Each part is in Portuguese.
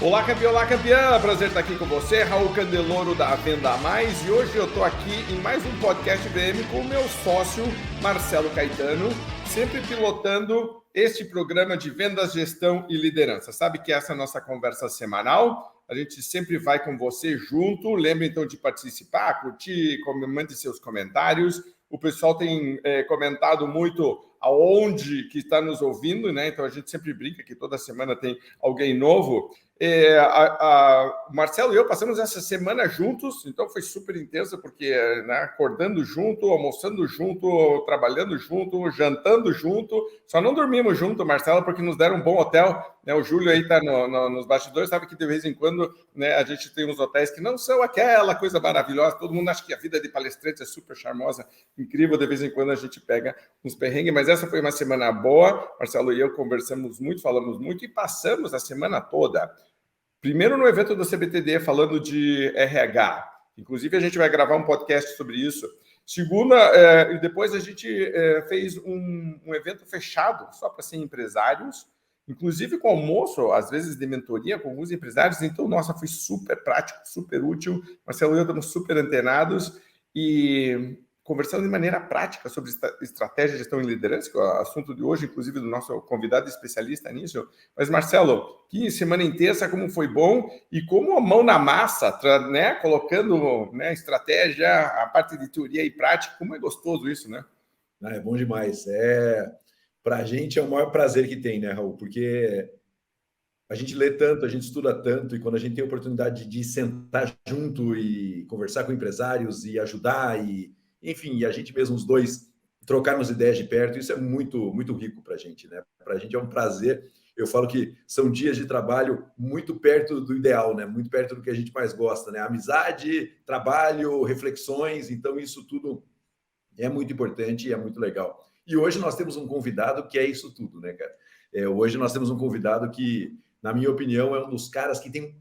Olá campeã, prazer estar aqui com você, Raul Candeloro da Venda Mais, e hoje eu estou aqui em mais um podcast VM com o meu sócio Marcelo Caetano, sempre pilotando este programa de vendas, gestão e liderança. Sabe que essa é a nossa conversa semanal, a gente sempre vai com você junto, lembre então de participar, curtir, mande seus comentários. O pessoal tem comentado muito aonde que está nos ouvindo, né? Então a gente sempre brinca que toda semana tem alguém novo. O Marcelo e eu passamos essa semana juntos, então foi super intensa, porque né, acordando junto, almoçando junto, trabalhando junto, jantando junto, só não dormimos junto, Marcelo, porque nos deram um bom hotel, né? O Júlio aí está nos bastidores, sabe que de vez em quando né, a gente tem uns hotéis que não são aquela coisa maravilhosa, todo mundo acha que a vida de palestrante é super charmosa, incrível, de vez em quando a gente pega uns perrengues, mas essa foi uma semana boa, Marcelo e eu conversamos muito, falamos muito e passamos a semana toda. Primeiro no evento do CBTD falando de RH, inclusive a gente vai gravar um podcast sobre isso. Segunda, e depois a gente fez um evento fechado só para 100 empresários, inclusive com almoço, às vezes de mentoria com alguns empresários. Então, nossa, foi super prático, super útil. Marcelo e eu estamos super antenados e conversando de maneira prática sobre estratégia, gestão e liderança, que é o assunto de hoje, inclusive do nosso convidado especialista nisso. Mas, Marcelo, que semana intensa, como foi bom e como a mão na massa, né, colocando né, estratégia, a parte de teoria e prática, como é gostoso isso, né? É bom demais. Para a gente é o maior prazer que tem, né, Raul? Porque a gente lê tanto, a gente estuda tanto, e quando a gente tem a oportunidade de sentar junto e conversar com empresários e ajudar, enfim, e a gente mesmo, os dois, trocarmos ideias de perto, isso é muito, muito rico para a gente, né? Para a gente é um prazer. Eu falo que são dias de trabalho muito perto do ideal, né? Muito perto do que a gente mais gosta, né? Amizade, trabalho, reflexões, então isso tudo é muito importante e é muito legal. E hoje nós temos um convidado que é isso tudo, né, cara? Hoje nós temos um convidado que, na minha opinião, é um dos caras que tem,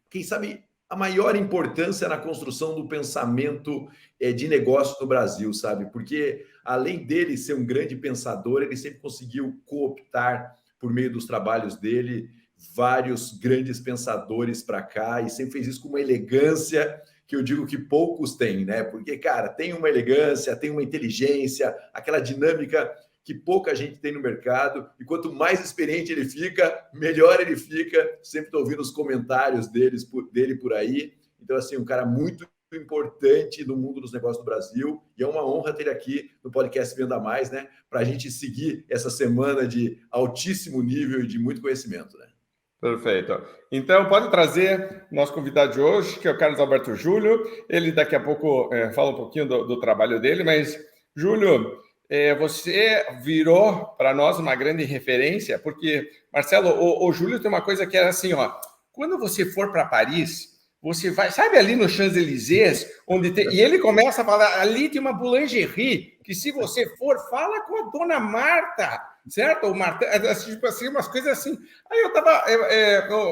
quem sabe, a maior importância na construção do pensamento de negócio no Brasil, sabe? Porque, além dele ser um grande pensador, ele sempre conseguiu cooptar, por meio dos trabalhos dele, vários grandes pensadores para cá, e sempre fez isso com uma elegância que eu digo que poucos têm, né? Porque, cara, tem uma elegância, tem uma inteligência, aquela dinâmica que pouca gente tem no mercado, e quanto mais experiente ele fica, melhor ele fica. Sempre estou ouvindo os comentários dele por aí. Então, assim, um cara muito importante no mundo dos negócios do Brasil, e é uma honra ter ele aqui no podcast Venda Mais, né? Para a gente seguir essa semana de altíssimo nível e de muito conhecimento, né? Perfeito. Então, pode trazer nosso convidado de hoje, que é o Carlos Alberto Júlio. Ele daqui a pouco fala um pouquinho do trabalho dele, mas, Júlio, você virou para nós uma grande referência, porque, Marcelo, o Júlio tem uma coisa que é assim, ó, quando você for para Paris, você vai, sabe ali no Champs-Élysées, onde tem, e ele começa a falar, ali tem uma boulangerie, que se você for, fala com a dona Marta, certo? O Marta, tipo assim, umas coisas assim. Aí eu tava,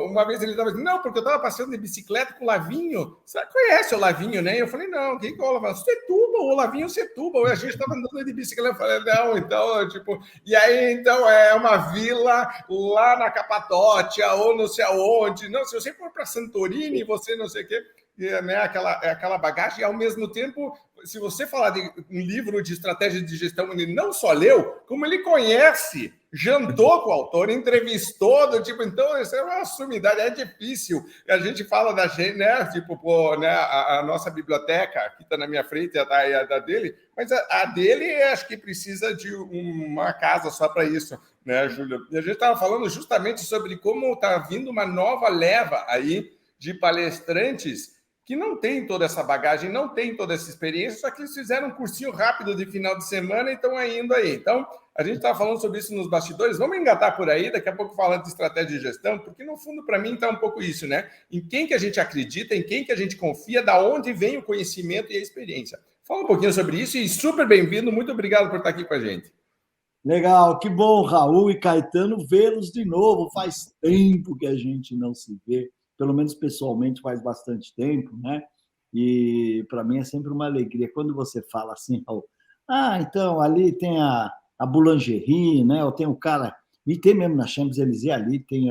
uma vez ele tava dizendo, não, porque eu tava passando de bicicleta com o Lavinho. Você conhece o Lavinho, né? Eu falei, não, quem que é o Lavinho? Setúbal, o Lavinho Setúbal. A gente tava andando de bicicleta. Eu falei, não, então, tipo... E aí, então, é uma vila lá na Capadócia, ou não sei aonde. Não, se você for para Santorini, você não sei o quê... Né, aquela bagagem, e ao mesmo tempo, se você falar de um livro de estratégia de gestão, ele não só leu, como ele conhece, jantou com o autor, entrevistou, do tipo, então, isso é uma sumidade, é difícil. A gente fala da gente, né, tipo, pô, né, a nossa biblioteca, que está na minha frente, a da dele, mas a dele, acho que precisa de uma casa só para isso, né, Júlio? E a gente estava falando justamente sobre como está vindo uma nova leva aí de palestrantes que não tem toda essa bagagem, não tem toda essa experiência, só que eles fizeram um cursinho rápido de final de semana e estão indo aí. Então, a gente estava falando sobre isso nos bastidores, vamos engatar por aí, daqui a pouco falando de estratégia de gestão, porque no fundo, para mim, está um pouco isso, né? Em quem que a gente acredita, em quem que a gente confia, da onde vem o conhecimento e a experiência. Fala um pouquinho sobre isso e super bem-vindo, muito obrigado por estar aqui com a gente. Legal, que bom, Raul e Caetano, vê-los de novo. Faz tempo que a gente não se vê, pelo menos pessoalmente faz bastante tempo, né? E para mim é sempre uma alegria quando você fala assim, Raul, então ali tem a boulangerie, né? Ou tem o cara, e tem mesmo na Champs-Élysées ali, tem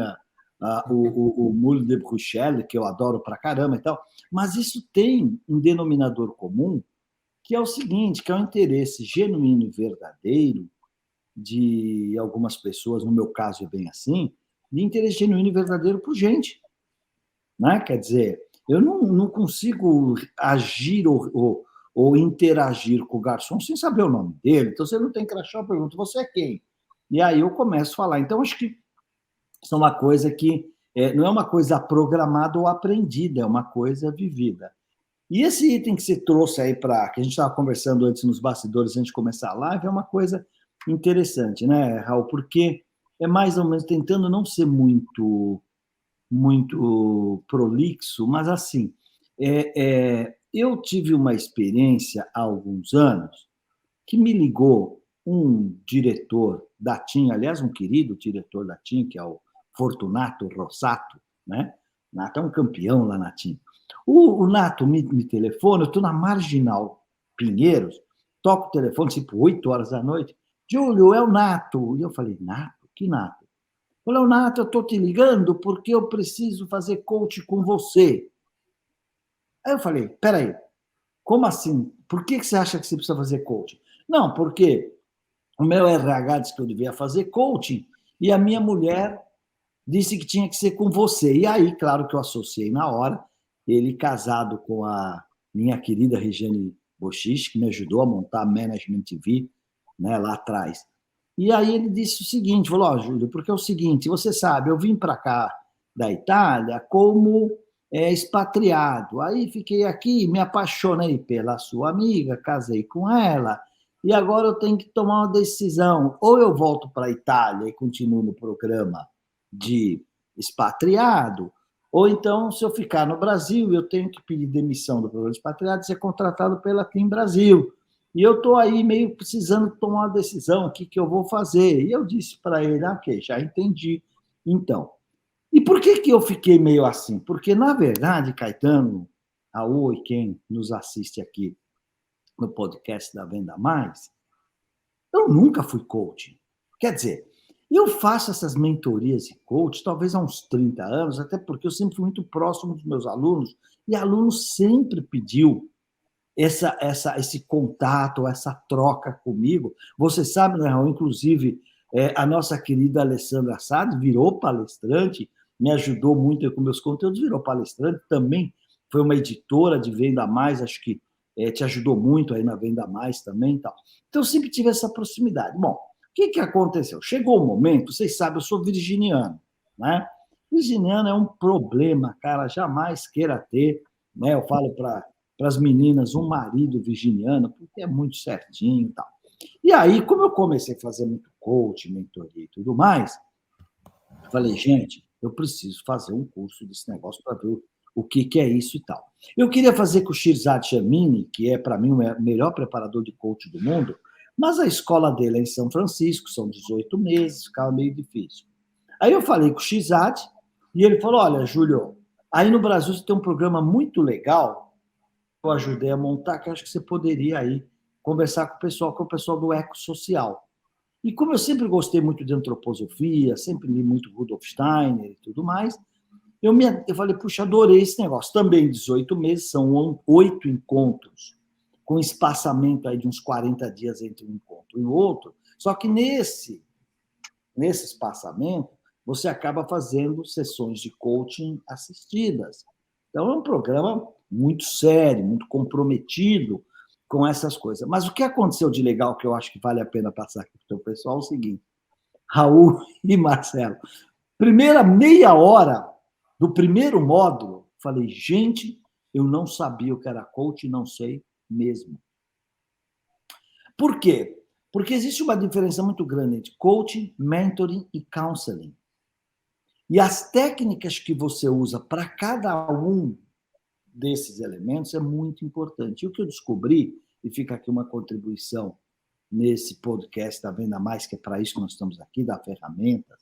o Moule de Bruxelles, que eu adoro pra caramba e tal, mas isso tem um denominador comum, que é o seguinte, que é o interesse genuíno e verdadeiro de algumas pessoas, no meu caso é bem assim, de interesse genuíno e verdadeiro por gente. Né? Quer dizer, eu não consigo agir ou interagir com o garçom sem saber o nome dele. Então, você não tem crachá, eu pergunto, você é quem? E aí eu começo a falar. Então, acho que isso é uma coisa que não é uma coisa programada ou aprendida, é uma coisa vivida. E esse item que você trouxe aí para que a gente estava conversando antes nos bastidores, antes de começar a live, é uma coisa interessante, né, Raul? Porque é mais ou menos tentando não ser muito prolixo, mas assim, eu tive uma experiência há alguns anos que me ligou um diretor da TIM, aliás, um querido diretor da TIM, que é o Fortunato Rossato, né? Nato é um campeão lá na TIM. O Nato me telefona, eu estou na Marginal Pinheiros, toco o telefone, tipo 8 horas da noite, Júlio, é o Nato. E eu falei, Nato? Que Nato? Falei, Nato, eu estou te ligando porque eu preciso fazer coach com você. Aí eu falei, peraí, como assim? Por que você acha que você precisa fazer coaching? Não, porque o meu RH disse que eu devia fazer coaching e a minha mulher disse que tinha que ser com você. E aí, claro que eu associei na hora, ele casado com a minha querida Regiane Bochich, que me ajudou a montar a Management TV, né, lá atrás. E aí ele disse o seguinte, falou, Júlio, porque é o seguinte, você sabe, eu vim para cá da Itália como expatriado. Aí fiquei aqui, me apaixonei pela sua amiga, casei com ela, e agora eu tenho que tomar uma decisão. Ou eu volto para a Itália e continuo no programa de expatriado, ou então, se eu ficar no Brasil, eu tenho que pedir demissão do programa de expatriado e ser contratado pela TIM Brasil. E eu estou aí meio precisando tomar uma decisão, o que eu vou fazer. E eu disse para ele, ok, já entendi. Então, e por que eu fiquei meio assim? Porque, na verdade, Caetano, Raul e quem nos assiste aqui no podcast da Venda Mais, eu nunca fui coach. Quer dizer, eu faço essas mentorias de coach talvez há uns 30 anos, até porque eu sempre fui muito próximo dos meus alunos, e aluno sempre pediu esse contato, essa troca comigo. Você sabe, né, Raul? Inclusive, a nossa querida Alessandra Assad virou palestrante, me ajudou muito com meus conteúdos, virou palestrante, também foi uma editora de Venda Mais, acho que te ajudou muito aí na Venda Mais também. Tal. Então, eu sempre tive essa proximidade. Bom, o que aconteceu? Chegou o momento, vocês sabem, eu sou virginiano, né? Virginiano é um problema, cara, jamais queira ter, né? Eu falo para as meninas um marido virginiano, porque é muito certinho e tal. E aí, como eu comecei a fazer muito coaching, mentoria e tudo mais, falei, gente, eu preciso fazer um curso desse negócio para ver o que é isso e tal. Eu queria fazer com o Shirzad Chamini, que é, para mim, o melhor preparador de coach do mundo, mas a escola dele é em São Francisco, são 18 meses, ficava meio difícil. Aí eu falei com o Shirzad, e ele falou, olha, Júlio, aí no Brasil você tem um programa muito legal, eu ajudei a montar, que acho que você poderia aí conversar com o pessoal, que é o pessoal do ecossocial. E como eu sempre gostei muito de antroposofia, sempre li muito Rudolf Steiner e tudo mais, eu falei, puxa, adorei esse negócio. Também 18 meses, são 8 encontros, com espaçamento aí de uns 40 dias entre um encontro e o outro. Só que nesse espaçamento, você acaba fazendo sessões de coaching assistidas. Então, é um programa muito sério, muito comprometido com essas coisas. Mas o que aconteceu de legal, que eu acho que vale a pena passar aqui para o pessoal, é o seguinte, Raul e Marcelo, primeira meia hora do primeiro módulo, falei, gente, eu não sabia o que era coach, não sei mesmo. Por quê? Porque existe uma diferença muito grande entre coaching, mentoring e counseling. E as técnicas que você usa para cada um desses elementos é muito importante. E o que eu descobri, e fica aqui uma contribuição nesse podcast da Venda Mais, que é para isso que nós estamos aqui, da ferramenta.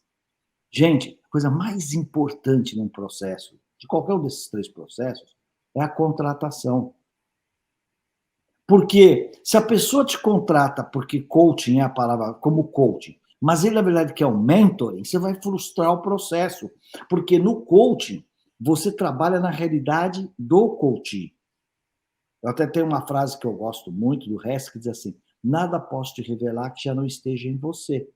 Gente, a coisa mais importante num processo, de qualquer um desses 3 processos, é a contratação. Porque se a pessoa te contrata porque coaching é a palavra, como coaching, mas ele, na verdade, quer um mentoring, você vai frustrar o processo. Porque no coaching, você trabalha na realidade do coaching. Eu até tenho uma frase que eu gosto muito do Hess, que diz assim: nada posso te revelar que já não esteja em você.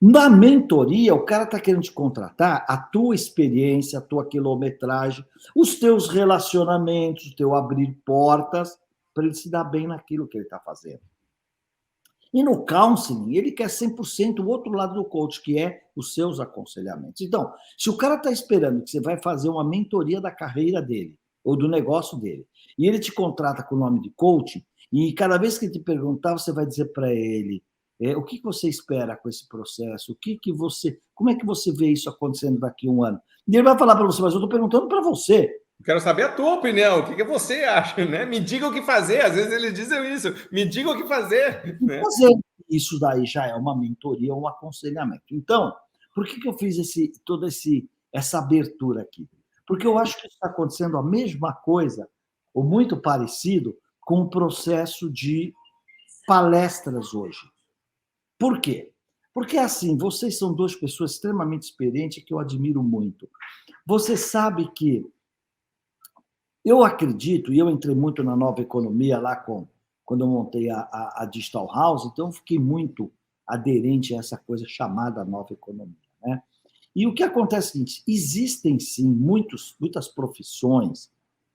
Na mentoria, o cara está querendo te contratar a tua experiência, a tua quilometragem, os teus relacionamentos, o teu abrir portas, para ele se dar bem naquilo que ele está fazendo. E no counseling, ele quer 100% o outro lado do coach, que é os seus aconselhamentos. Então, se o cara está esperando que você vai fazer uma mentoria da carreira dele, ou do negócio dele, e ele te contrata com o nome de coach, e cada vez que ele te perguntar, você vai dizer para ele o que você espera com esse processo, como é que você vê isso acontecendo daqui a um ano? E ele vai falar para você, mas eu estou perguntando para você. Eu quero saber a tua opinião, o que você acha, né? Me diga o que fazer. Às vezes eles dizem isso, me diga o que fazer. Né? Fazer isso daí já é uma mentoria, um aconselhamento. Então, por que eu fiz toda essa abertura aqui? Porque eu acho que está acontecendo a mesma coisa, ou muito parecido, com o processo de palestras hoje. Por quê? Porque, assim, vocês são duas pessoas extremamente experientes que eu admiro muito. Você sabe que eu acredito, e eu entrei muito na nova economia lá quando eu montei a Digital House, então eu fiquei muito aderente a essa coisa chamada nova economia. Né? E o que acontece é o seguinte: existem, sim, muitas profissões,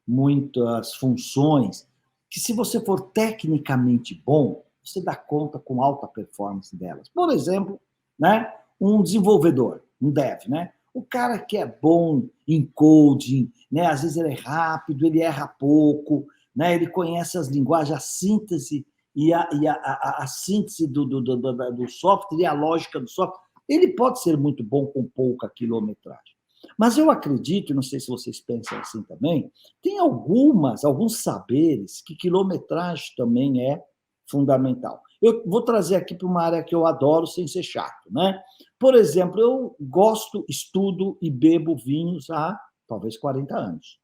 muitas funções, que se você for tecnicamente bom, você dá conta com alta performance delas. Por exemplo, né, um desenvolvedor, um dev, né? O cara que é bom em coding, né? Às vezes ele é rápido, ele erra pouco, né? Ele conhece as linguagens, a síntese e a síntese do software e a lógica do software. Ele pode ser muito bom com pouca quilometragem. Mas eu acredito, não sei se vocês pensam assim também, tem alguns saberes que quilometragem também é fundamental. Eu vou trazer aqui para uma área que eu adoro, sem ser chato, né? Por exemplo, eu gosto, estudo e bebo vinhos há talvez 40 anos.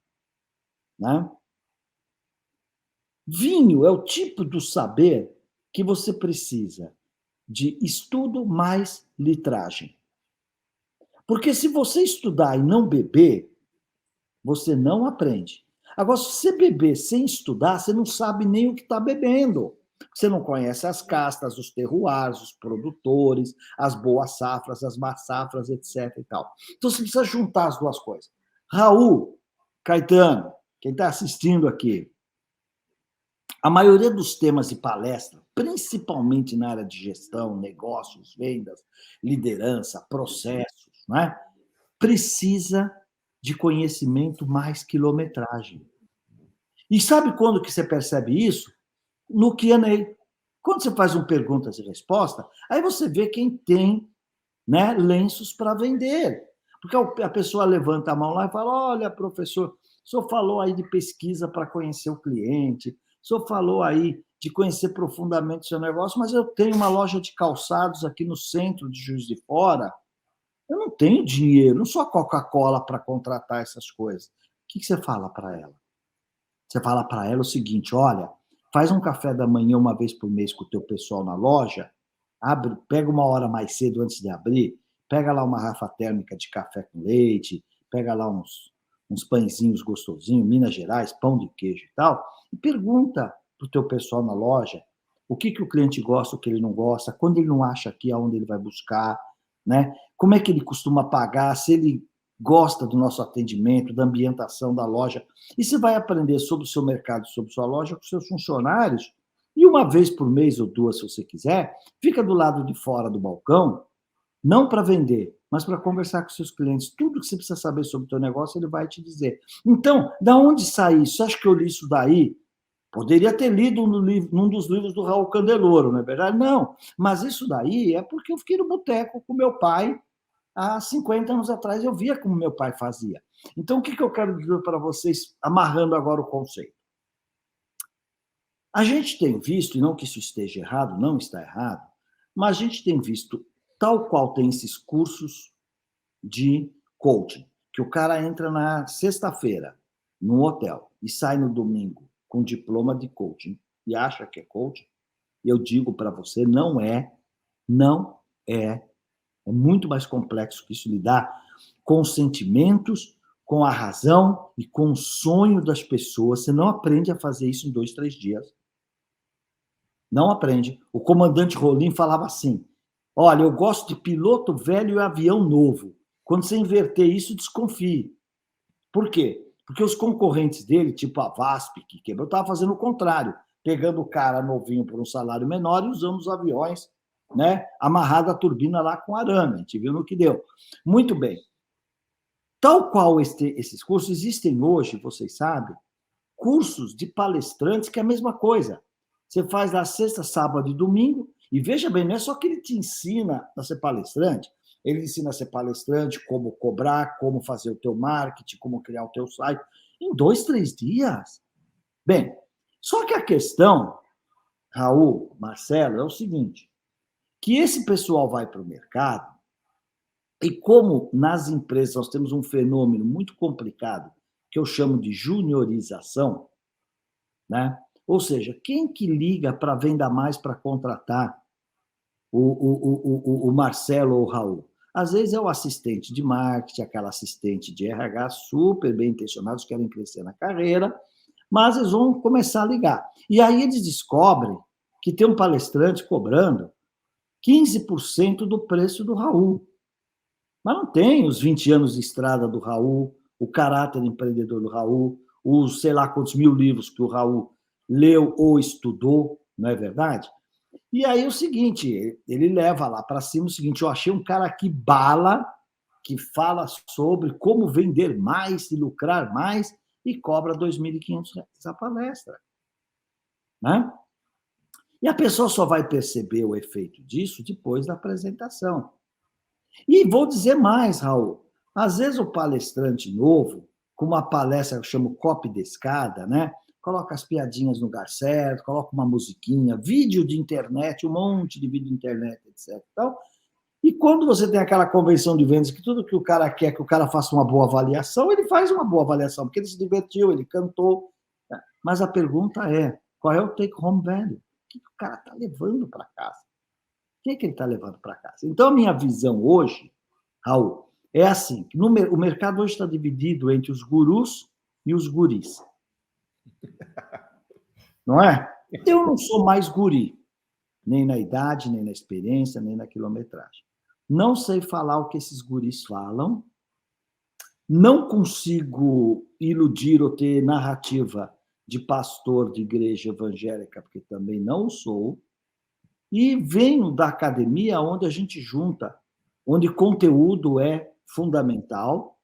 Né? Vinho é o tipo do saber que você precisa de estudo mais litragem. Porque se você estudar e não beber, você não aprende. Agora, se você beber sem estudar, você não sabe nem o que está bebendo. Você não conhece as castas, os terroirs, os produtores, as boas safras, as más safras, etc. E tal. Então, você precisa juntar as duas coisas. Raul, Caetano, quem está assistindo aqui, a maioria dos temas de palestra, principalmente na área de gestão, negócios, vendas, liderança, processos, né, precisa de conhecimento mais quilometragem. E sabe quando que você percebe isso? No Q&A. Quando você faz um perguntas e respostas, aí você vê quem tem, né, lenços para vender. Porque a pessoa levanta a mão lá e fala: olha, professor, o senhor falou aí de pesquisa para conhecer o cliente, o senhor falou aí de conhecer profundamente o seu negócio, mas eu tenho uma loja de calçados aqui no centro de Juiz de Fora, eu não tenho dinheiro, não sou a Coca-Cola para contratar essas coisas. O que você fala para ela? Você fala para ela o seguinte: olha, faz um café da manhã uma vez por mês com o teu pessoal na loja, pega uma hora mais cedo antes de abrir, pega lá uma garrafa térmica de café com leite, pega lá uns pãezinhos gostosinhos, Minas Gerais, pão de queijo e tal, e pergunta para o teu pessoal na loja o que o cliente gosta, o que ele não gosta, quando ele não acha aqui, aonde ele vai buscar, né? Como é que ele costuma pagar, se ele gosta do nosso atendimento, da ambientação da loja. E você vai aprender sobre o seu mercado, sobre sua loja, com seus funcionários, e uma vez por mês ou duas, se você quiser, fica do lado de fora do balcão, não para vender, mas para conversar com seus clientes. Tudo que você precisa saber sobre o teu negócio, ele vai te dizer. Então, da onde sai isso? Você acha que eu li isso daí? Poderia ter lido num dos livros do Raul Candeloro, não é verdade? Não, mas isso daí é porque eu fiquei no boteco com meu pai há 50 anos atrás, eu via como meu pai fazia. Então, o que eu quero dizer para vocês, amarrando agora o conceito? A gente tem visto, e não que isso esteja errado, não está errado, mas a gente tem visto, tal qual tem esses cursos de coaching, que o cara entra na sexta-feira no hotel e sai no domingo com diploma de coaching e acha que é coaching, eu digo para você, não é, não É muito mais complexo que isso, lidar com os sentimentos, com a razão e com o sonho das pessoas. Você não aprende a fazer isso em 2, 3 dias. Não aprende. O comandante Rolim falava assim, olha, eu gosto de piloto velho e avião novo. Quando você inverter isso, desconfie. Por quê? Porque os concorrentes dele, tipo a VASP, que quebrou, estavam fazendo o contrário, pegando o cara novinho por um salário menor e usando os aviões, né, amarrado à turbina lá com arame. A gente viu no que deu. Muito bem. Tal qual esses cursos, existem hoje, vocês sabem, cursos de palestrantes que é a mesma coisa. Você faz lá sexta, sábado e domingo, e veja bem, não é só que ele te ensina a ser palestrante, ele ensina a ser palestrante, como cobrar, como fazer o teu marketing, como criar o teu site, em 2, 3 dias. Bem, só que a questão, Raul, Marcelo, é o seguinte, que esse pessoal vai para o mercado, e como nas empresas nós temos um fenômeno muito complicado, que eu chamo de juniorização, né? Ou seja, quem que liga para Venda Mais para contratar o Marcelo ou o Raul? Às vezes é o assistente de marketing, aquela assistente de RH super bem intencionados, querem crescer na carreira, mas eles vão começar a ligar. E aí eles descobrem que tem um palestrante cobrando 15% do preço do Raul. Mas não tem os 20 anos de estrada do Raul, o caráter empreendedor do Raul, os sei lá quantos mil livros que o Raul leu ou estudou, não é verdade? E aí o seguinte, ele leva lá para cima o seguinte, eu achei um cara que bala, que fala sobre como vender mais e lucrar mais e cobra R$ 2.500 a palestra. Né? E a pessoa só vai perceber o efeito disso depois da apresentação. E vou dizer mais, Raul. Às vezes o palestrante novo, com uma palestra que eu chamo copy de escada, né? Coloca as piadinhas no lugar certo, coloca uma musiquinha, vídeo de internet, um monte de vídeo de internet, etc. E quando você tem aquela convenção de vendas que tudo que o cara quer que o cara faça uma boa avaliação, ele faz uma boa avaliação, porque ele se divertiu, ele cantou. Mas a pergunta é, qual é o take-home value? O que o cara está levando para casa? O que ele está levando para casa? Então, a minha visão hoje, Raul, é assim, que o mercado hoje está dividido entre os gurus e os guris. Não é? Eu não sou mais guri, nem na idade, nem na experiência, nem na quilometragem. Não sei falar o que esses guris falam, não consigo iludir ou ter narrativa de pastor de igreja evangélica, porque também não sou, e venho da academia, onde a gente junta, onde conteúdo é fundamental,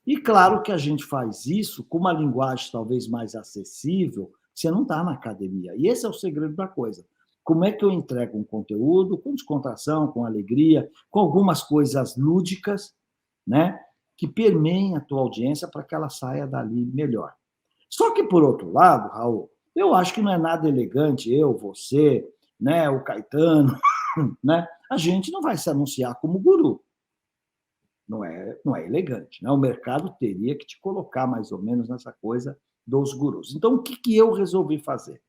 e claro que a gente faz isso com uma linguagem talvez mais acessível, você não está na academia. E esse é o segredo da coisa. Como é que eu entrego um conteúdo com descontração, com alegria, com algumas coisas lúdicas, né, que permeiem a tua audiência para que ela saia dali melhor. Só que, por outro lado, Raul, eu acho que não é nada elegante eu, você, né, o Caetano, né, a gente não vai se anunciar como guru. Não é elegante. Né? O mercado teria que te colocar mais ou menos nessa coisa dos gurus. Então, o que eu resolvi fazer?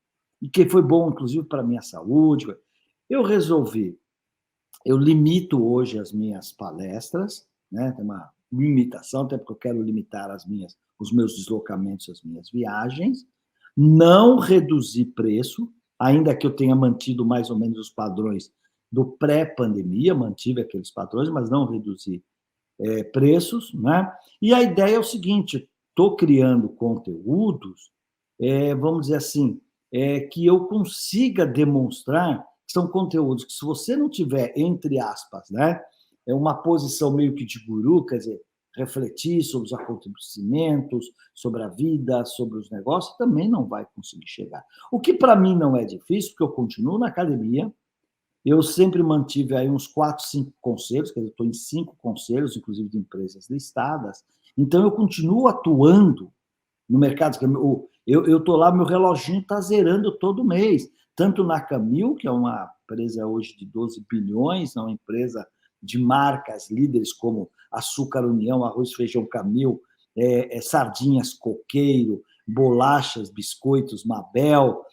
E que foi bom, inclusive, para a minha saúde. Eu limito hoje as minhas palestras, né? Tem uma limitação, até porque eu quero limitar os meus deslocamentos, as minhas viagens, não reduzir preço, ainda que eu tenha mantido mais ou menos os padrões do pré-pandemia, mantive aqueles padrões, mas não reduzi preços, né? E a ideia é o seguinte, estou criando conteúdos, vamos dizer assim, que eu consiga demonstrar que são conteúdos que, se você não tiver, entre aspas, né, uma posição meio que de guru, quer dizer, refletir sobre os acontecimentos, sobre a vida, sobre os negócios, também não vai conseguir chegar. O que para mim não é difícil, porque eu continuo na academia, eu sempre mantive aí uns 4, 5 conselhos, quer dizer, estou em 5 conselhos, inclusive de empresas listadas, então eu continuo atuando no mercado. Eu estou lá, meu reloginho está zerando todo mês, tanto na Camil, que é uma empresa hoje de 12 bilhões, uma empresa de marcas líderes como Açúcar União, Arroz Feijão Camil, Sardinhas Coqueiro, bolachas, biscoitos Mabel,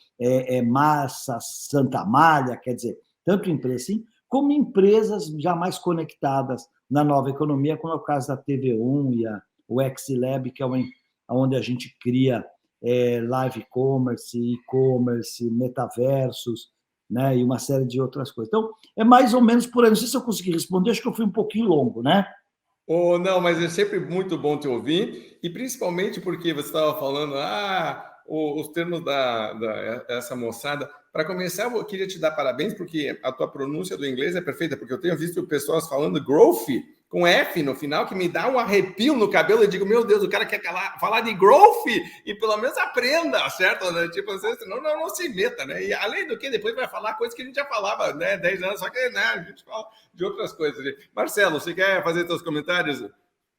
massa Santa Amália, quer dizer, tanto empresa assim, como empresas já mais conectadas na nova economia, como é o caso da TV1 e o XLab, que é onde a gente cria live e-commerce, metaversos, né, e uma série de outras coisas. Então, é mais ou menos por aí. Não sei se eu consegui responder, acho que eu fui um pouquinho longo, né? Oh, não, mas é sempre muito bom te ouvir, e principalmente porque você estava falando, os termos essa moçada. Para começar, eu queria te dar parabéns, porque a tua pronúncia do inglês é perfeita, porque eu tenho visto pessoas falando growth com F no final, que me dá um arrepio no cabelo. Eu digo, meu Deus, o cara quer falar de growth e pelo menos aprenda, certo? Né? Tipo, senão não se meta, né? E além do que, depois vai falar coisas que a gente já falava, né? 10 anos, só que né, a gente fala de outras coisas. Marcelo, você quer fazer seus comentários?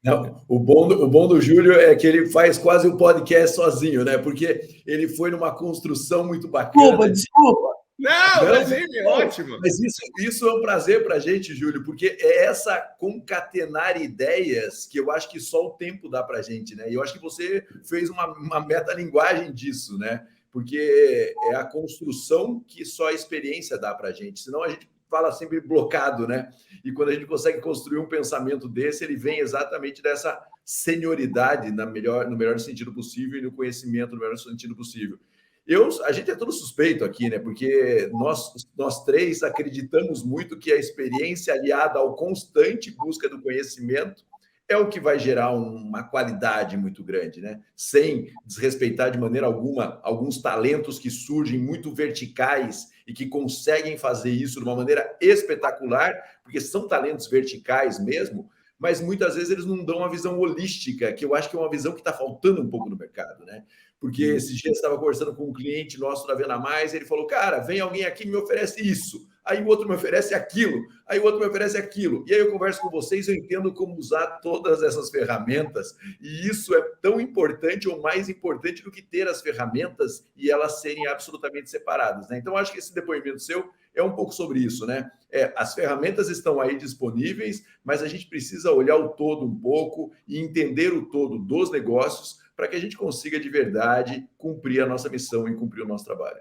Não, o bom do Júlio é que ele faz quase o podcast sozinho, né? Porque ele foi numa construção muito bacana. Desculpa. Não, imagine, ótimo. Mas isso é um prazer para a gente, Júlio, porque é essa concatenar ideias que eu acho que só o tempo dá para a gente, né? E eu acho que você fez uma metalinguagem disso, né? Porque é a construção que só a experiência dá para a gente. Senão a gente fala sempre blocado, né? E quando a gente consegue construir um pensamento desse, ele vem exatamente dessa senioridade no melhor sentido possível e no conhecimento no melhor sentido possível. A gente é todo suspeito aqui, né? Porque nós três acreditamos muito que a experiência aliada ao constante busca do conhecimento é o que vai gerar uma qualidade muito grande, né? Sem desrespeitar de maneira alguma alguns talentos que surgem muito verticais e que conseguem fazer isso de uma maneira espetacular, porque são talentos verticais mesmo, mas muitas vezes eles não dão uma visão holística, que eu acho que é uma visão que está faltando um pouco no mercado, né? Porque esses dias estava conversando com um cliente nosso da Venda Mais, e ele falou, cara, vem alguém aqui e me oferece isso, aí o outro me oferece aquilo, aí o outro me oferece aquilo, e aí eu converso com vocês, eu entendo como usar todas essas ferramentas, e isso é tão importante ou mais importante do que ter as ferramentas e elas serem absolutamente separadas, né? Então, acho que esse depoimento seu é um pouco sobre isso, né? As ferramentas estão aí disponíveis, mas a gente precisa olhar o todo um pouco e entender o todo dos negócios para que a gente consiga de verdade cumprir a nossa missão e cumprir o nosso trabalho.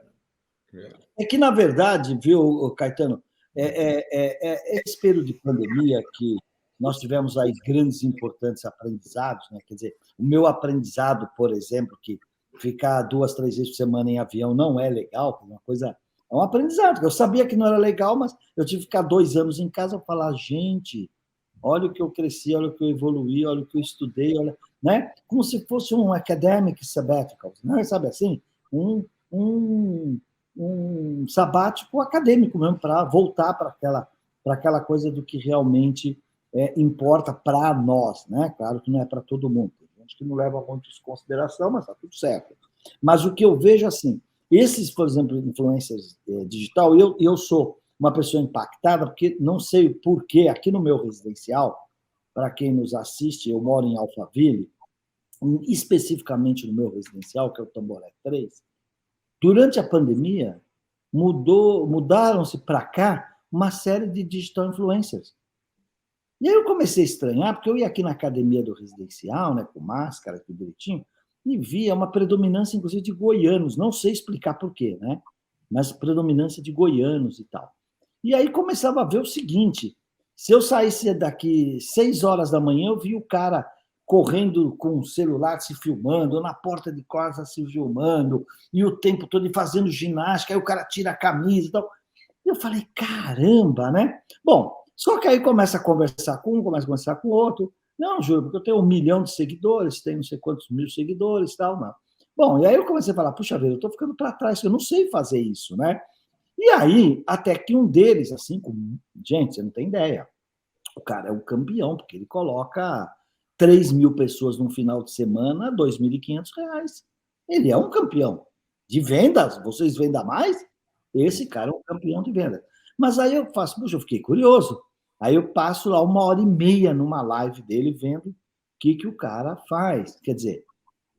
É que, na verdade, viu, Caetano, esse período de pandemia que nós tivemos aí grandes e importantes aprendizados, né? Quer dizer, o meu aprendizado, por exemplo, que ficar 2, 3 vezes por semana em avião não é legal, é um aprendizado. Eu sabia que não era legal, mas eu tive que ficar 2 anos em casa e falar, gente, olha o que eu cresci, olha o que eu evoluí, olha o que eu estudei, olha, né? Como se fosse um academic sabbatical, né? Sabe assim? Um sabático acadêmico mesmo, para voltar para aquela coisa do que realmente importa para nós, né? Claro que não é para todo mundo, tem gente que não leva muito isso em consideração, mas está tudo certo. Mas o que eu vejo assim, esses, por exemplo, influencers digital, eu sou uma pessoa impactada, porque não sei o porquê, aqui no meu residencial, para quem nos assiste, eu moro em Alphaville, especificamente no meu residencial, que é o Tamboré 3, durante a pandemia, mudaram-se para cá uma série de digital influencers. E aí eu comecei a estranhar, porque eu ia aqui na academia do residencial, né, com máscara, tudo direitinho, e via uma predominância, inclusive, de goianos. Não sei explicar por quê, né? Mas predominância de goianos e tal. E aí começava a ver o seguinte, se eu saísse daqui 6 horas da manhã, eu vi o cara correndo com o celular se filmando, ou na porta de casa se filmando, e o tempo todo fazendo ginástica, aí o cara tira a camisa e tal. E eu falei, caramba, né? Bom, só que aí começa a conversar com um, começa a conversar com o outro. Não, Júlio, porque eu tenho 1 milhão de seguidores, tenho não sei quantos mil seguidores e tal, não. Bom, e aí eu comecei a falar, puxa vida, eu estou ficando para trás, eu não sei fazer isso, né? E aí, até que um deles, assim, gente, você não tem ideia, o cara é um campeão, porque ele coloca 3.000 pessoas num final de semana, R$ 2.500. Ele é um campeão de vendas. Vocês vendam mais? Esse cara é um campeão de vendas. Mas aí eu faço, puxa, eu fiquei curioso. Aí eu passo lá 1h30 numa live dele vendo o que o cara faz. Quer dizer,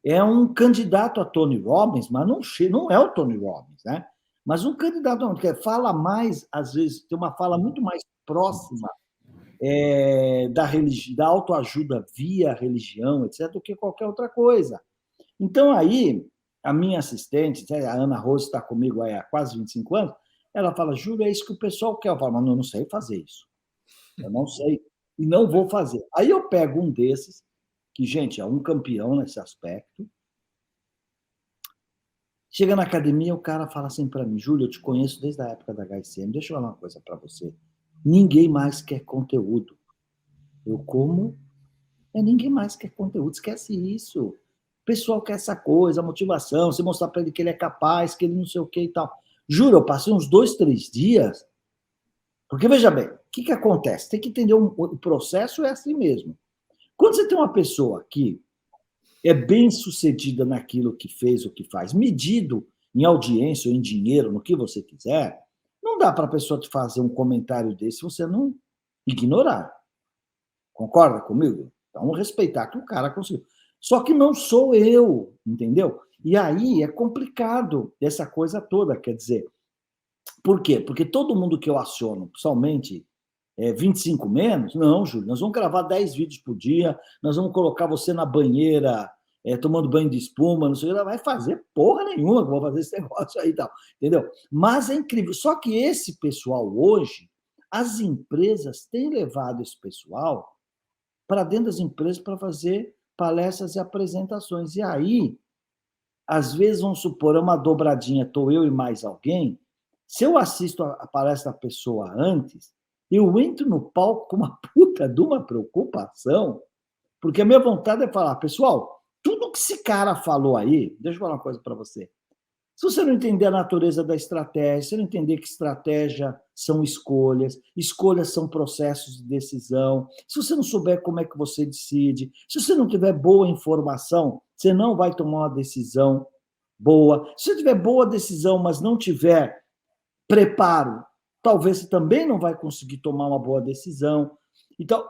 é um candidato a Tony Robbins, mas não é o Tony Robbins, né? Mas um candidato que fala mais, às vezes, tem uma fala muito mais próxima da autoajuda via religião, etc., do que qualquer outra coisa. Então, aí, a minha assistente, a Ana Rose está comigo há quase 25 anos, Ela fala, Júlio, é isso que o pessoal quer. Eu falo, mas eu não sei fazer isso. Eu não sei e não vou fazer. Aí eu pego um desses, que, gente, é um campeão nesse aspecto. Chega na academia, o cara fala assim para mim, Júlio, eu te conheço desde a época da HSM, deixa eu falar uma coisa para você. Ninguém mais quer conteúdo. Eu como? Ninguém mais quer conteúdo, esquece isso. O pessoal quer essa coisa, a motivação, você mostrar para ele que ele é capaz, que ele não sei o que e tal. Juro, eu passei uns 2, 3 dias, porque veja bem, o que acontece? Tem que entender o processo é assim mesmo. Quando você tem uma pessoa que é bem sucedida naquilo que fez, o que faz, medido em audiência ou em dinheiro, no que você quiser, não dá para a pessoa te fazer um comentário desse se você não ignorar. Concorda comigo? Então, respeitar que o cara conseguiu. Só que não sou eu, entendeu? E aí é complicado essa coisa toda, quer dizer, por quê? Porque todo mundo que eu aciono, somente 25 menos, não, Júlio, nós vamos gravar 10 vídeos por dia, nós vamos colocar você na banheira tomando banho de espuma, não sei o que, vai fazer porra nenhuma que eu vou fazer esse negócio aí e tal, entendeu? Mas é incrível. Só que esse pessoal hoje, as empresas têm levado esse pessoal para dentro das empresas para fazer palestras e apresentações. E aí, às vezes, vamos supor, é uma dobradinha, estou eu e mais alguém, se eu assisto a palestra da pessoa antes, eu entro no palco com uma puta de uma preocupação, porque a minha vontade é falar, pessoal, tudo que esse cara falou aí, deixa eu falar uma coisa para você, se você não entender a natureza da estratégia, se você não entender que estratégia são escolhas, escolhas são processos de decisão, se você não souber como é que você decide, se você não tiver boa informação, você não vai tomar uma decisão boa. Se você tiver boa decisão, mas não tiver preparo, talvez você também não vai conseguir tomar uma boa decisão. Então,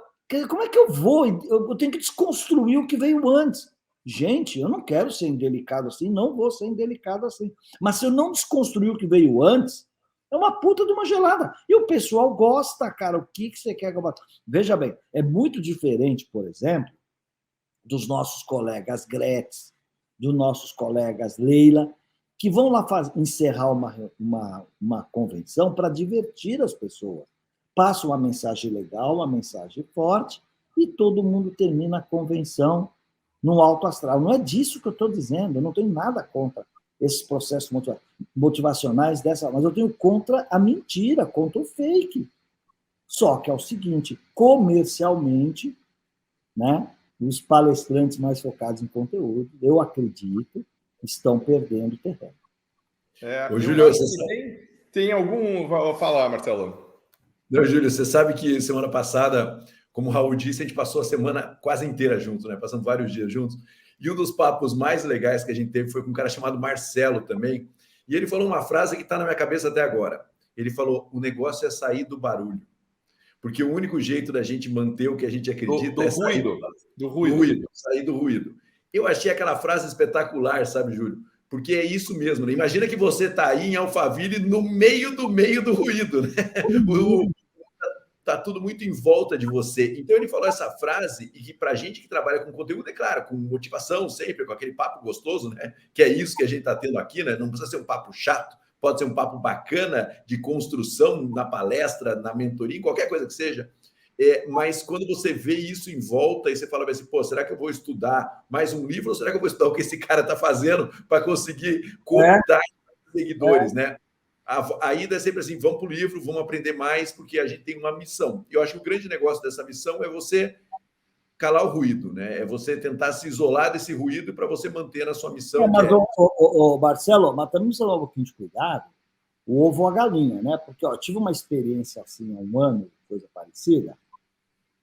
como é que eu vou? Eu tenho que desconstruir o que veio antes. Gente, eu não quero ser indelicado assim, não vou ser indelicado assim. Mas se eu não desconstruir o que veio antes, é uma puta de uma gelada. E o pessoal gosta, cara. O que você quer que eu faça? Veja bem, é muito diferente, por exemplo, dos nossos colegas Gretz, dos nossos colegas Leila, que vão lá encerrar uma convenção para divertir as pessoas. Passa uma mensagem legal, uma mensagem forte, e todo mundo termina a convenção no alto astral. Não é disso que eu estou dizendo, eu não tenho nada contra esses processos motivacionais dessa, mas eu tenho contra a mentira, contra o fake. Só que é o seguinte, comercialmente, né, os palestrantes mais focados em conteúdo, eu acredito, estão perdendo terreno. Ô, Júlio, tem algum... Vou falar, Marcelo. Não, Júlio, você sabe que semana passada, como o Raul disse, a gente passou a semana quase inteira juntos, né? Passamos vários dias juntos. E um dos papos mais legais que a gente teve foi com um cara chamado Marcelo também. E ele falou uma frase que está na minha cabeça até agora. Ele falou: o negócio é sair do barulho. Porque o único jeito da gente manter o que a gente acredita é sair do ruído. Sair do ruído. Eu achei aquela frase espetacular, sabe, Júlio? Porque é isso mesmo, né? Imagina que você está aí em Alphaville no meio do ruído, né? Tá tudo muito em volta de você. Então ele falou essa frase, e que pra gente que trabalha com conteúdo, é claro, com motivação sempre, com aquele papo gostoso, né? Que é isso que a gente tá tendo aqui, né? Não precisa ser um papo chato, pode ser um papo bacana de construção na palestra, na mentoria, em qualquer coisa que seja. Mas quando você vê isso em volta e você fala assim, pô, será que eu vou estudar mais um livro ou será que eu vou estudar o que esse cara tá fazendo para conseguir contar seguidores, né? A ida é sempre assim, vamos para o livro, vamos aprender mais, porque a gente tem uma missão. Eu acho que o grande negócio dessa missão é você calar o ruído, né? É você tentar se isolar desse ruído para você manter a sua missão. Mas, Marcelo, mas também precisa tomar um pouquinho de cuidado, o ovo ou a galinha, né? Porque eu tive uma experiência assim há um ano, coisa parecida.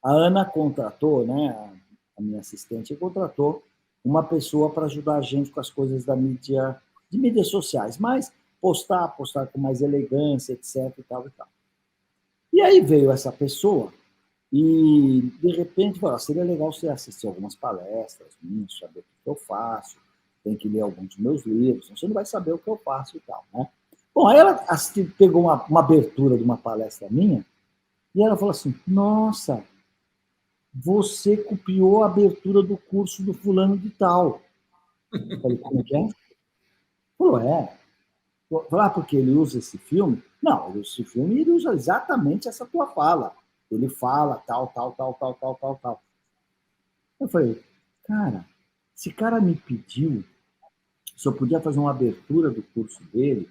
A Ana contratou, né? A minha assistente contratou uma pessoa para ajudar a gente com as coisas da mídia, de mídias sociais, mas postar com mais elegância, etc. E tal. E aí veio essa pessoa e, de repente, falou, seria legal você assistir algumas palestras minhas, saber o que eu faço, tem que ler alguns dos meus livros, você não vai saber o que eu faço e tal, né? Bom, aí ela pegou uma abertura de uma palestra minha e ela falou assim, nossa, você copiou a abertura do curso do fulano de tal. Eu falei, como que é? Falou, porque ele usa esse filme? Não, ele usa esse filme e ele usa exatamente essa tua fala. Ele fala tal. Eu falei, cara, esse cara me pediu se eu podia fazer uma abertura do curso dele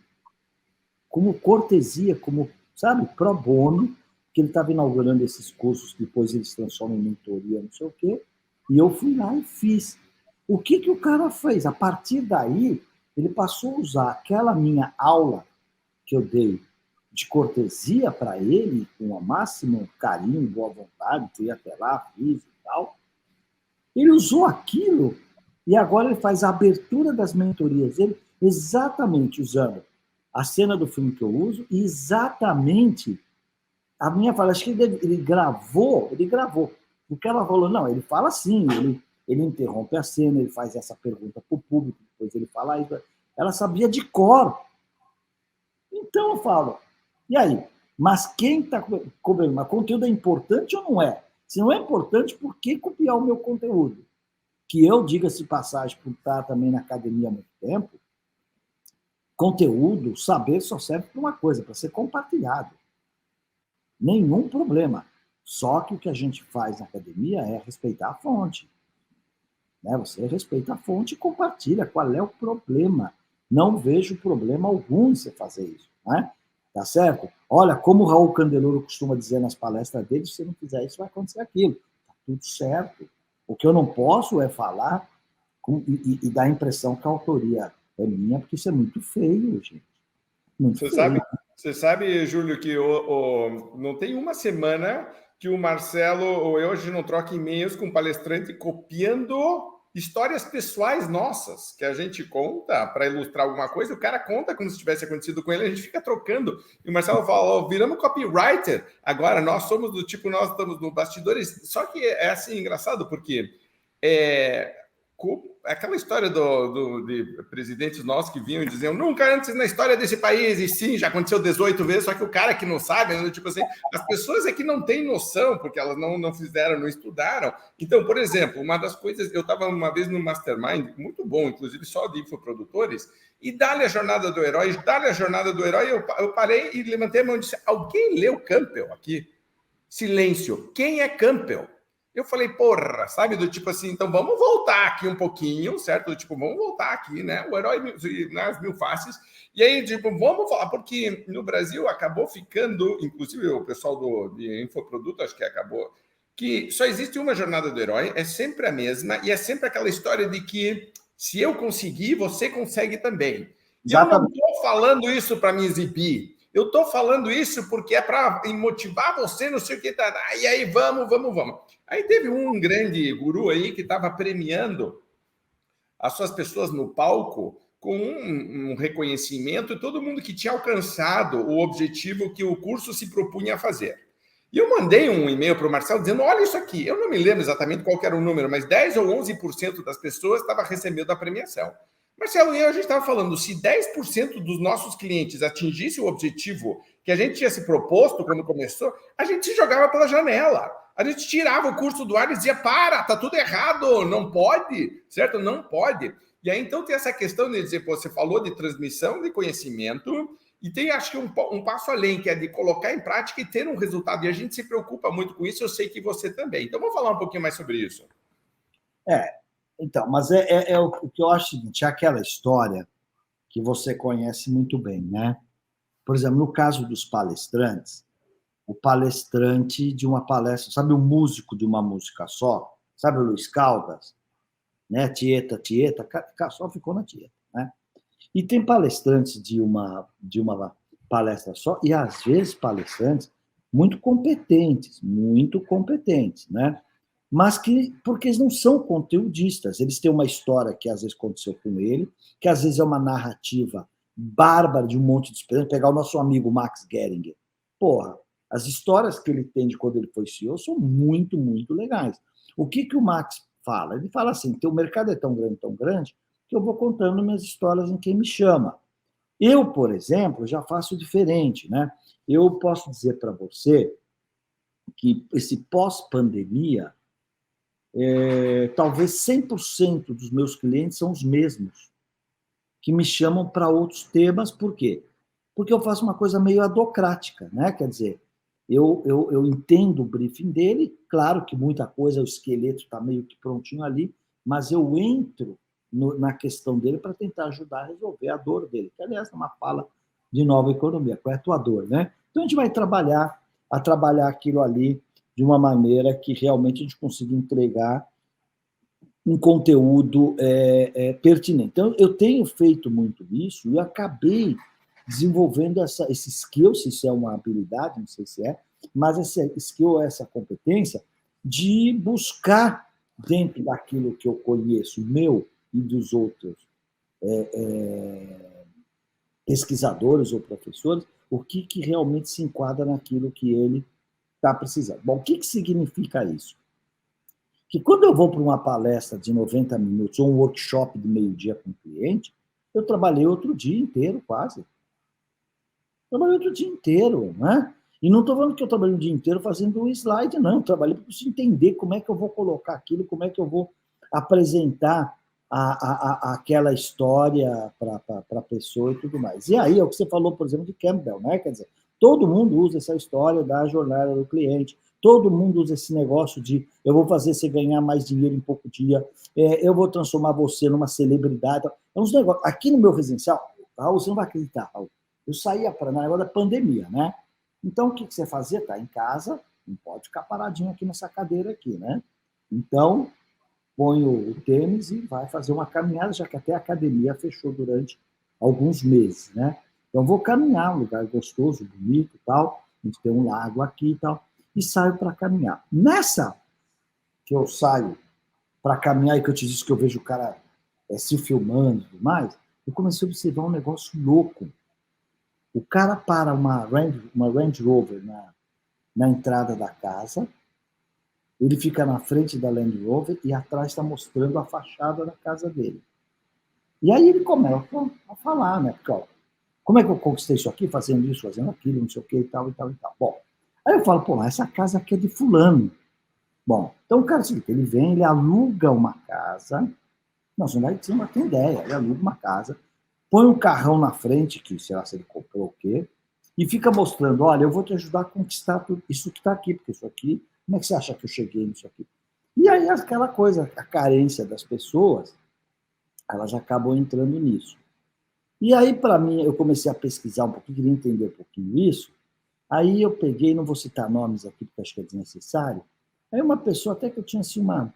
como cortesia, como, sabe, pro bono, que ele estava inaugurando esses cursos que depois eles transformam em mentoria, não sei o quê, e eu fui lá e fiz. O que o cara fez? A partir daí, ele passou a usar aquela minha aula que eu dei de cortesia para ele, com o máximo carinho, boa vontade, fui até lá, fiz e tal. Ele usou aquilo e agora ele faz a abertura das mentorias dele exatamente usando a cena do filme que eu uso e exatamente a minha fala. Acho que ele gravou. O cara falou, não, ele fala assim, ele interrompe a cena, ele faz essa pergunta para o público, depois ele fala isso. Ela sabia de cor. Então eu falo, e aí? Mas quem está cobrando? Mas conteúdo é importante ou não é? Se não é importante, por que copiar o meu conteúdo? Que eu, diga-se passagem, por estar também na academia há muito tempo, conteúdo, saber só serve para uma coisa, para ser compartilhado. Nenhum problema. Só que o que a gente faz na academia é respeitar a fonte. Né? Você respeita a fonte e compartilha. Qual é o problema? Não vejo problema algum em você fazer isso. Né? Tá certo? Olha, como o Raul Candeloro costuma dizer nas palestras dele, se você não fizer isso, vai acontecer aquilo. Tá tudo certo. O que eu não posso é falar e dar a impressão que a autoria é minha, porque isso é muito feio, gente. Muito feio. Você sabe, Júlio, que não tem uma semana que o Marcelo ou eu, a gente não troca e-mails com um palestrante copiando histórias pessoais nossas, que a gente conta para ilustrar alguma coisa, o cara conta como se tivesse acontecido com ele, a gente fica trocando. E o Marcelo fala, viramos copywriter, agora nós somos do tipo, nós estamos no bastidores. Só que é assim, engraçado, porque aquela história de presidentes nossos que vinham e diziam nunca antes na história desse país, e sim, já aconteceu 18 vezes, só que o cara que não sabe, né, tipo assim, as pessoas é que não têm noção, porque elas não fizeram, não estudaram. Então, por exemplo, uma das coisas, eu estava uma vez no Mastermind, muito bom, inclusive só de infoprodutores, e dá-lhe a jornada do herói, eu parei e levantei a mão e disse, alguém leu Campbell aqui? Silêncio. Quem é Campbell? Eu falei, porra, sabe, do tipo assim, então vamos voltar aqui um pouquinho, certo? Do tipo, vamos voltar aqui, né? O herói nas mil faces. E aí, tipo, vamos falar, porque no Brasil acabou ficando, inclusive o pessoal de infoproduto, acho que acabou, que só existe uma jornada do herói, é sempre a mesma, e é sempre aquela história de que se eu conseguir, você consegue também. E eu não estou falando isso para me exibir. Eu estou falando isso porque é para motivar você, não sei o que. E aí, vamos. Aí teve um grande guru aí que estava premiando as suas pessoas no palco com um reconhecimento e todo mundo que tinha alcançado o objetivo que o curso se propunha a fazer. E eu mandei um e-mail para o Marcelo dizendo, olha isso aqui, eu não me lembro exatamente qual era o número, mas 10 ou 11% das pessoas estavam recebendo a premiação. Marcelo e eu, a gente estava falando, se 10% dos nossos clientes atingisse o objetivo que a gente tinha se proposto quando começou, a gente se jogava pela janela. A gente tirava o curso do ar e dizia, tá tudo errado, não pode, certo? Não pode. E aí, então, tem essa questão de dizer, você falou de transmissão de conhecimento e tem, acho que, um passo além, que é de colocar em prática e ter um resultado. E a gente se preocupa muito com isso, eu sei que você também. Então, vamos falar um pouquinho mais sobre isso. Então, mas o que eu acho o seguinte, é aquela história que você conhece muito bem, né? Por exemplo, no caso dos palestrantes, o palestrante de uma palestra, sabe o músico de uma música só? Sabe o Luiz Caldas? Né? Tieta, só ficou na Tieta, né? E tem palestrantes de uma palestra só, e às vezes palestrantes muito competentes, né? Mas porque eles não são conteudistas, eles têm uma história que às vezes aconteceu com ele, que às vezes é uma narrativa bárbara de um monte de experiência. Pegar o nosso amigo Max Geringer. Porra, as histórias que ele tem de quando ele foi CEO são muito, muito legais. O que o Max fala? Ele fala assim, o mercado é tão grande, que eu vou contando minhas histórias em quem me chama. Eu, por exemplo, já faço diferente, né? Eu posso dizer para você que esse pós-pandemia, talvez 100% dos meus clientes são os mesmos. que me chamam para outros temas. Por quê? Porque eu faço uma coisa meio adocrática, né? Quer dizer, eu entendo o briefing dele, claro que muita coisa, o esqueleto está meio que prontinho ali, mas eu entro na questão dele para tentar ajudar a resolver a dor dele, que, aliás, é uma fala de nova economia, qual é a tua dor, né? Então, a gente vai trabalhar aquilo ali de uma maneira que realmente a gente consiga entregar um conteúdo pertinente. Então, eu tenho feito muito isso e acabei desenvolvendo esse skill, se isso é uma habilidade, não sei se é, mas esse skill, essa competência de buscar dentro daquilo que eu conheço, meu e dos outros pesquisadores ou professores, o que realmente se enquadra naquilo que ele está precisando. Bom, o que significa isso? Que quando eu vou para uma palestra de 90 minutos ou um workshop de meio-dia com o cliente, eu trabalhei outro dia inteiro, quase. Trabalhei outro dia inteiro, né? E não estou falando que eu trabalhei o dia inteiro fazendo um slide, não. Eu trabalhei para você entender como é que eu vou colocar aquilo, como é que eu vou apresentar aquela história para a pessoa e tudo mais. E aí é o que você falou, por exemplo, de Campbell, né? Quer dizer, todo mundo usa essa história da jornada do cliente, todo mundo usa esse negócio de eu vou fazer você ganhar mais dinheiro em pouco dia, eu vou transformar você numa celebridade. É uns negócios. Aqui no meu residencial, Raul, você não vai acreditar, Raul. Eu saía na negócio da pandemia, né? Então, o que você fazia? Tá em casa, não pode ficar paradinho aqui nessa cadeira aqui, né? Então, põe o tênis e vai fazer uma caminhada, já que até a academia fechou durante alguns meses, né? Então, vou caminhar, um lugar gostoso, bonito e tal, a gente tem um lago aqui e tal, e saio para caminhar. Nessa que eu saio para caminhar e que eu te disse que eu vejo o cara se filmando e tudo mais, eu comecei a observar um negócio louco. O cara para uma Range Rover na entrada da casa, ele fica na frente da Land Rover e atrás está mostrando a fachada da casa dele. E aí ele começa a falar, né? Porque, ó, como é que eu conquistei isso aqui, fazendo isso, fazendo aquilo, não sei o que, e tal, e tal, e tal. Bom, aí eu falo, pô, essa casa aqui é de fulano. Bom, então o cara, ele vem, ele aluga uma casa, não, você não tem ideia, ele aluga uma casa, põe um carrão na frente, que sei lá se ele comprou o quê, e fica mostrando, olha, eu vou te ajudar a conquistar tudo isso que está aqui, porque isso aqui, como é que você acha que eu cheguei nisso aqui? E aí aquela coisa, a carência das pessoas, elas acabam entrando nisso. E aí, para mim, eu comecei a pesquisar um pouquinho, queria entender um pouquinho isso, aí eu peguei, não vou citar nomes aqui, porque acho que é desnecessário, aí uma pessoa até que eu tinha assim, uma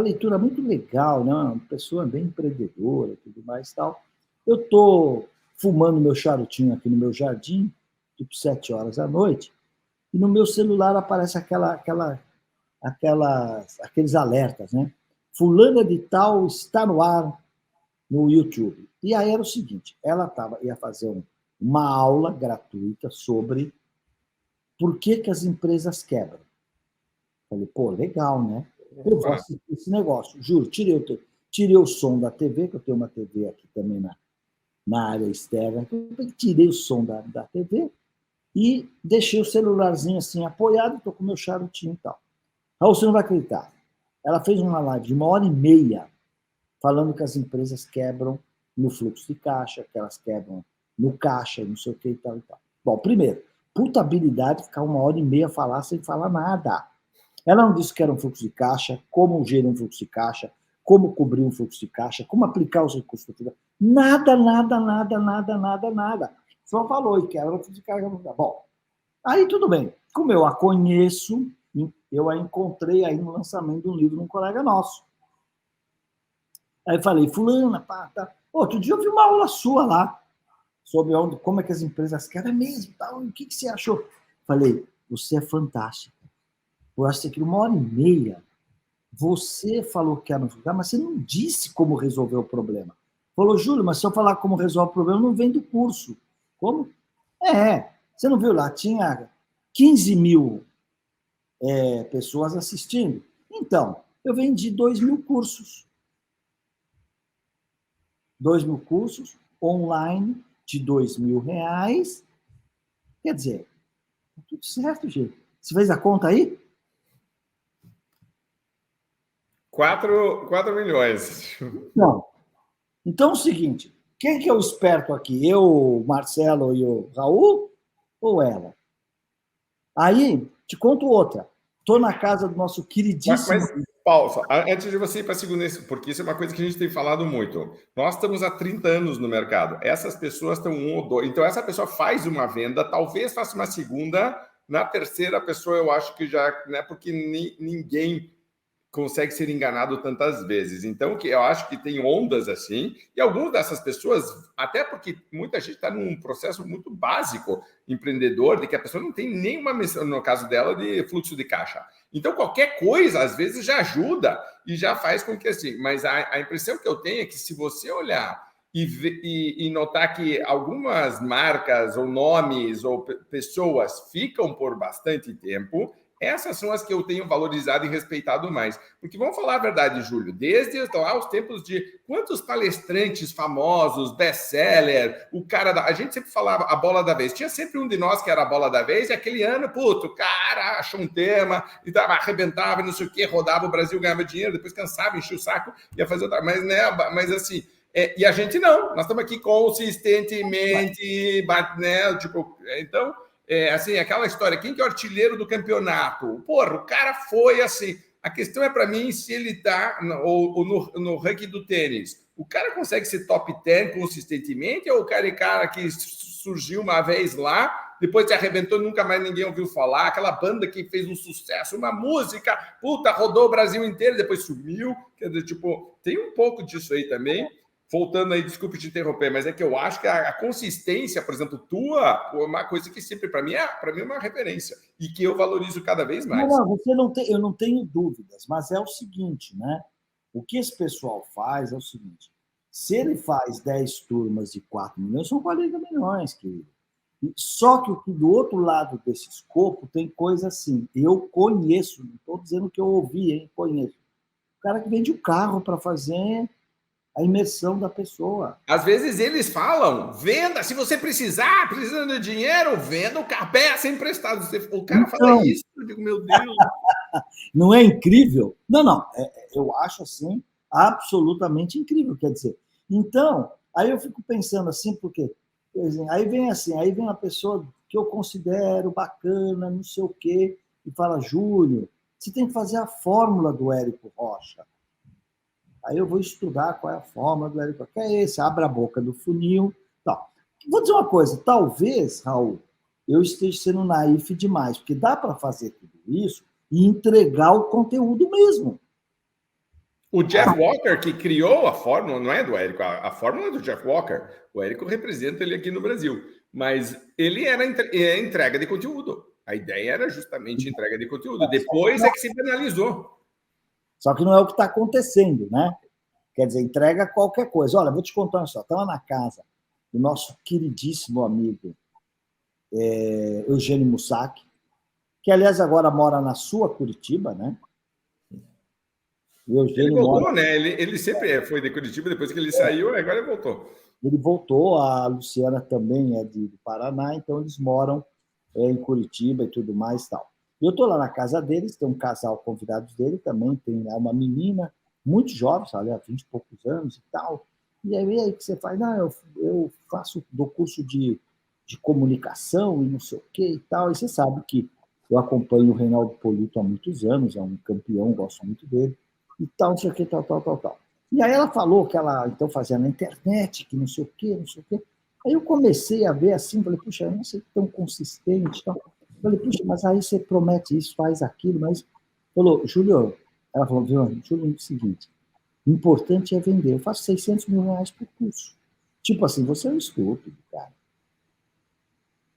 leitura muito legal, né? Uma pessoa bem empreendedora e tudo mais e tal. Eu estou fumando meu charutinho aqui no meu jardim, tipo 7 horas da noite, e no meu celular aparece aqueles alertas, né? Fulana de tal está no ar no YouTube. E aí era o seguinte, ela ia fazer uma aula gratuita sobre por que as empresas quebram. Falei, pô, legal, né? Eu vou assistir esse negócio, juro, tirei o som da TV, que eu tenho uma TV aqui também na área externa, tirei o som da TV e deixei o celularzinho assim apoiado, estou com o meu charutinho e tal. Raul, você não vai acreditar. Ela fez uma live de 1h30 falando que as empresas quebram no fluxo de caixa, que elas quebram no caixa, não sei o que e tal e tal. Bom, primeiro, puta habilidade ficar 1h30 falar sem falar nada. Ela não disse que era um fluxo de caixa, como gerir um fluxo de caixa, como cobrir um fluxo de caixa, como aplicar os recursos do fluxo. Nada. Só falou e quebra o fluxo de caixa. Bom, aí tudo bem. Como eu a conheço, eu a encontrei aí no lançamento de um livro de um colega nosso. Aí falei, fulana, pá, tá. Outro dia eu vi uma aula sua lá, sobre como é que as empresas querem mesmo, tal. O que você achou? Falei, você é fantástico. Eu acho que 1h30 você falou que era no lugar, mas você não disse como resolver o problema. Falou, Júlio, mas se eu falar como resolve o problema, não vem do curso. Como? Você não viu lá, tinha 15 mil pessoas assistindo. Então, eu vendi 2.000 cursos. 2.000 cursos online de R$2.000. Quer dizer, tá tudo certo, gente. Você fez a conta aí? 4 milhões. Não. Então é o seguinte, quem que é o esperto aqui? Eu, o Marcelo e o Raul ou ela? Aí, te conto outra. Estou na casa do nosso queridíssimo... Mas, Paulo, antes de você ir para a segunda, porque isso é uma coisa que a gente tem falado muito. Nós estamos há 30 anos no mercado. Essas pessoas estão um ou dois. Então, essa pessoa faz uma venda, talvez faça uma segunda. Na terceira pessoa, eu acho que já... Né, porque ninguém consegue ser enganado tantas vezes. Então, que eu acho que tem ondas assim, e algumas dessas pessoas, até porque muita gente está num processo muito básico empreendedor, de que a pessoa não tem nenhuma missão, no caso dela, de fluxo de caixa. Então, qualquer coisa, às vezes, já ajuda e já faz com que assim. Mas a impressão que eu tenho é que se você olhar e notar que algumas marcas ou nomes ou pessoas ficam por bastante tempo, essas são as que eu tenho valorizado e respeitado mais. Porque vamos falar a verdade, Júlio, desde lá os tempos de quantos palestrantes famosos, best-seller, o cara da... A gente sempre falava a bola da vez. Tinha sempre um de nós que era a bola da vez, e aquele ano, puto, o cara achou um tema, e arrebentava, não sei o quê, rodava o Brasil, ganhava dinheiro, depois cansava, enchia o saco, ia fazer outra... Mas assim... e a gente não, nós estamos aqui consistentemente, né? Tipo, então... assim, aquela história, quem que é o artilheiro do campeonato? Porra, o cara foi assim. A questão é para mim se ele está no ranking do tênis. O cara consegue ser top 10 consistentemente ou o cara que surgiu uma vez lá, depois se arrebentou e nunca mais ninguém ouviu falar? Aquela banda que fez um sucesso, uma música, puta, rodou o Brasil inteiro, depois sumiu. Quer dizer, tipo, tem um pouco disso aí também. Voltando aí, desculpe te interromper, mas é que eu acho que a consistência, por exemplo, tua, é uma coisa que sempre, para mim, é uma referência e que eu valorizo cada vez mais. Não, você não tem, eu não tenho dúvidas, mas é o seguinte, né? O que esse pessoal faz é o seguinte, se ele faz 10 turmas de 4 milhões, são 40 milhões, querido. Só que do outro lado desse escopo tem coisa assim, eu conheço, não estou dizendo que eu ouvi, hein? Conheço. O cara que vende o carro para fazer a imersão da pessoa. Às vezes eles falam, venda, se você precisando de dinheiro, venda o carro, peça emprestado. O cara fala isso, eu digo, meu Deus. Não é incrível? Não. Eu acho assim, absolutamente incrível. Quer dizer, então, aí eu fico pensando assim, porque aí vem uma pessoa que eu considero bacana, não sei o quê, e fala, Júlio, você tem que fazer a fórmula do Érico Rocha. Aí eu vou estudar qual é a fórmula do Érico Rocha. Que é esse, abre a boca do funil. Não. Vou dizer uma coisa, talvez, Raul, eu esteja sendo naif demais, porque dá para fazer tudo isso e entregar o conteúdo mesmo. O Jeff Walker, que criou a fórmula, não é do Érico, a fórmula é do Jeff Walker. O Érico representa ele aqui no Brasil. Mas ele era entrega de conteúdo. A ideia era justamente entrega de conteúdo. Depois é que se penalizou. Só que não é o que está acontecendo, né? Quer dizer, entrega qualquer coisa. Olha, vou te contar uma história. Estava na casa do nosso queridíssimo amigo Eugênio Mussac, que, aliás, agora mora na sua Curitiba, né? Ele voltou, né? Ele sempre foi de Curitiba, depois que ele saiu, agora ele voltou. Ele voltou, a Luciana também é do Paraná, então eles moram em Curitiba e tudo mais e tal. Eu estou lá na casa deles, tem um casal convidados dele também, tem uma menina muito jovem, sabe, há 20 e poucos anos e tal. E aí que você faz? Não, eu dou curso de comunicação e não sei o que e tal. E você sabe que eu acompanho o Reinaldo Polito há muitos anos, é um campeão, gosto muito dele, e tal, não sei o que, tal. E aí ela falou que ela então fazia na internet, que não sei o que. Aí eu comecei a ver assim, falei, puxa, eu não sei tão consistente e tal. Falei, puxa, mas aí você promete isso, faz aquilo, mas... Falou, Júlio, ela falou, Júlio, é o seguinte, o importante é vender. Eu faço 600 mil reais por curso. Tipo assim, você é um estúpido, cara.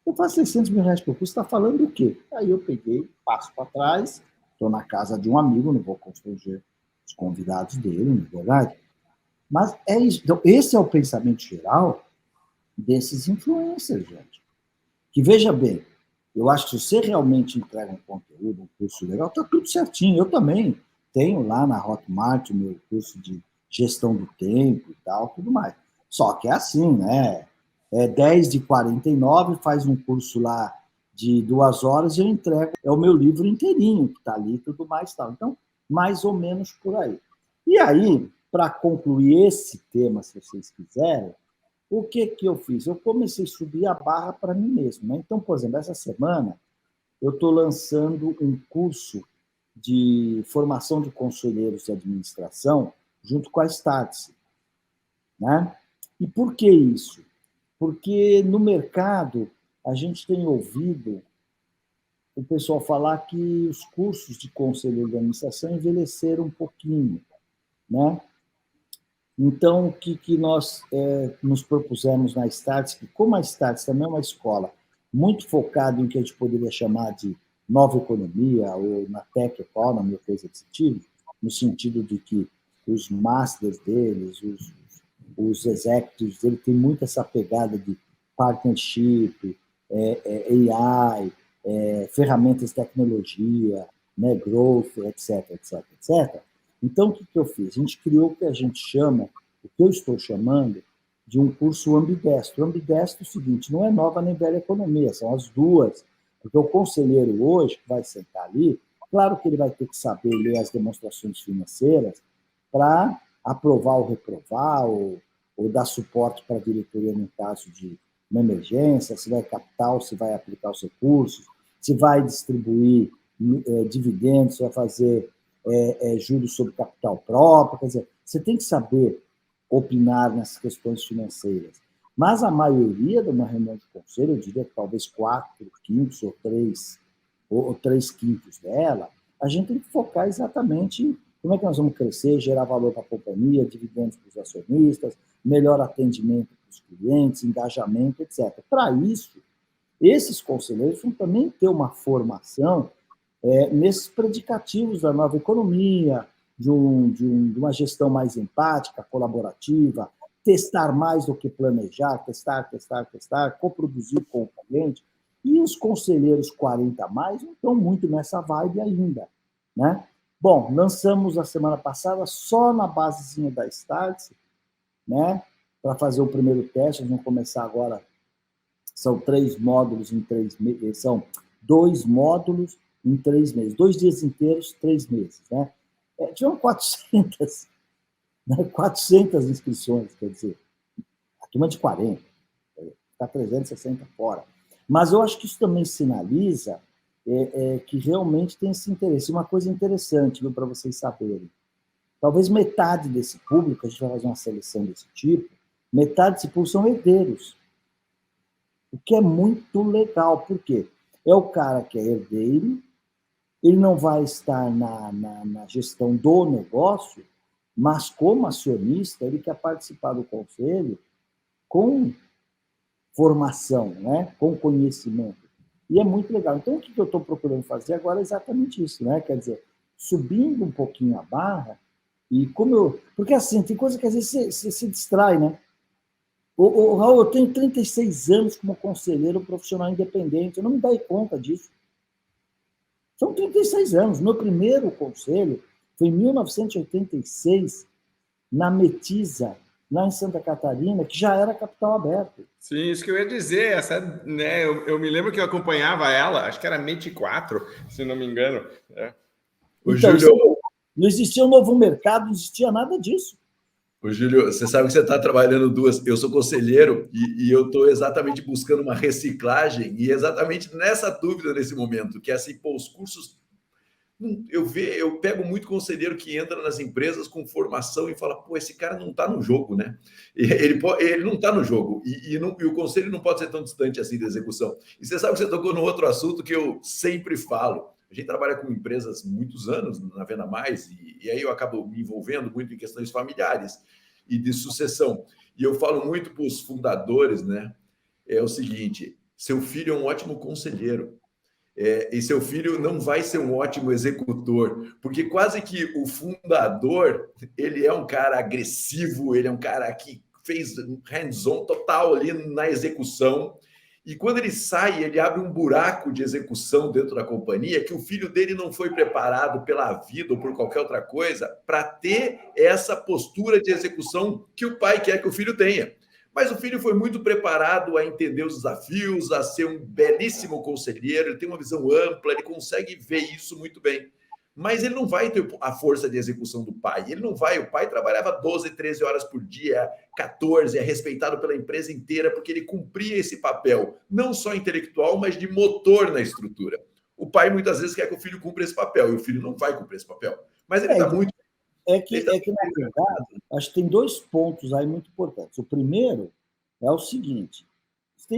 Eu faço 600 mil reais por curso, está falando do quê? Aí eu peguei, passo para trás, estou na casa de um amigo, não vou constranger os convidados dele, não é verdade? Mas é isso. Então, esse é o pensamento geral desses influencers, gente. Que, veja bem, eu acho que se você realmente entrega um conteúdo, um curso legal, está tudo certinho. Eu também tenho lá na Hotmart o meu curso de gestão do tempo e tal, tudo mais. Só que é assim, né? 10 de 49, faz um curso lá de 2 horas e eu entrego. É o meu livro inteirinho que está ali e tudo mais. Tal. Então, mais ou menos por aí. E aí, para concluir esse tema, se vocês quiserem, o que eu fiz? Eu comecei a subir a barra para mim mesmo, né? Então, por exemplo, essa semana eu estou lançando um curso de formação de conselheiros de administração junto com a Startse, né? E por que isso? Porque no mercado a gente tem ouvido o pessoal falar que os cursos de conselheiro de administração envelheceram um pouquinho, né? Então, o que nós nos propusemos na Startse, que como a Startse também é uma escola muito focada em o que a gente poderia chamar de nova economia, ou na tech economy, ou coisa desse tipo, no sentido de que os masters deles, os executives dele, têm muito essa pegada de partnership, AI, ferramentas de tecnologia, né, growth, etc, etc, etc. Então, o que eu fiz? A gente criou o que a gente chama, o que eu estou chamando, de um curso ambidestro. Ambidestro é o seguinte, não é nova nem velha economia, são as duas. Porque o conselheiro hoje, que vai sentar ali, claro que ele vai ter que saber ler as demonstrações financeiras para aprovar ou reprovar, ou dar suporte para a diretoria no caso de uma emergência, se vai capital, se vai aplicar os recursos, se vai distribuir dividendos, se vai fazer juros sobre capital próprio. Quer dizer, você tem que saber opinar nessas questões financeiras. Mas a maioria de uma reunião de conselho, eu diria que talvez 4/5 ou 3/5 dela, a gente tem que focar exatamente em como é que nós vamos crescer, gerar valor para a companhia, dividendos para os acionistas, melhor atendimento para os clientes, engajamento, etc. Para isso, esses conselheiros vão também ter uma formação nesses predicativos da nova economia, de uma gestão mais empática, colaborativa, testar mais do que planejar, testar, coproduzir com o cliente. E os conselheiros 40 a mais não estão muito nessa vibe ainda, né? Bom, lançamos a semana passada só na basezinha da Startse, né? Para fazer o primeiro teste, nós vamos começar agora. São 3 módulos em 3 meses, são 2 módulos em 3 meses, 2 dias inteiros, 3 meses, né? Tivemos 400, né? 400 inscrições, quer dizer, a turma de 40, está 360 fora. Mas eu acho que isso também sinaliza que realmente tem esse interesse. Uma coisa interessante, para vocês saberem, talvez metade desse público, a gente vai fazer uma seleção desse tipo, metade desse público são herdeiros, o que é muito legal. Por quê? É o cara que é herdeiro, ele não vai estar na gestão do negócio, mas como acionista, ele quer participar do conselho com formação, né? Com conhecimento. E é muito legal. Então, o que eu estou procurando fazer agora é exatamente isso, né? Quer dizer, subindo um pouquinho a barra, e como eu... Porque, assim, tem coisa que às vezes você se distrai, né? Raul, eu tenho 36 anos como conselheiro profissional independente, eu não me dei conta disso. São 36 anos. Meu primeiro conselho foi em 1986, na Metisa, lá em Santa Catarina, que já era capital aberto. Sim, isso que eu ia dizer. Essa, né, eu me lembro que eu acompanhava ela, acho que era Meti 4, se não me engano. O então, Júlio... não existia um novo mercado, não existia nada disso. O Júlio, você sabe que você está trabalhando duas. Eu sou conselheiro e eu estou exatamente buscando uma reciclagem e exatamente nessa dúvida nesse momento, que é assim, pô, os cursos. Eu pego muito conselheiro que entra nas empresas com formação e fala, pô, esse cara não está no jogo, né? Ele não está no jogo e o conselho não pode ser tão distante assim da execução. E você sabe que você tocou no outro assunto que eu sempre falo. A gente trabalha com empresas muitos anos na Venda Mais e aí eu acabo me envolvendo muito em questões familiares e de sucessão. E eu falo muito para os fundadores, né? É o seguinte, seu filho é um ótimo conselheiro. E seu filho não vai ser um ótimo executor, porque quase que o fundador, ele é um cara agressivo, ele é um cara que fez hands-on total ali na execução, e quando ele sai, ele abre um buraco de execução dentro da companhia que o filho dele não foi preparado pela vida ou por qualquer outra coisa para ter essa postura de execução que o pai quer que o filho tenha. Mas o filho foi muito preparado a entender os desafios, a ser um belíssimo conselheiro, ele tem uma visão ampla, ele consegue ver isso muito bem. mas ele não vai ter a força de execução do pai. Ele não vai. O pai trabalhava 12, 13 horas por dia, 14, é respeitado pela empresa inteira, porque ele cumpria esse papel, não só intelectual, mas de motor na estrutura. O pai muitas vezes quer que o filho cumpra esse papel, e o filho não vai cumprir esse papel. Mas ele está muito... É que, na verdade, acho que tem 2 pontos aí muito importantes. O primeiro é o seguinte,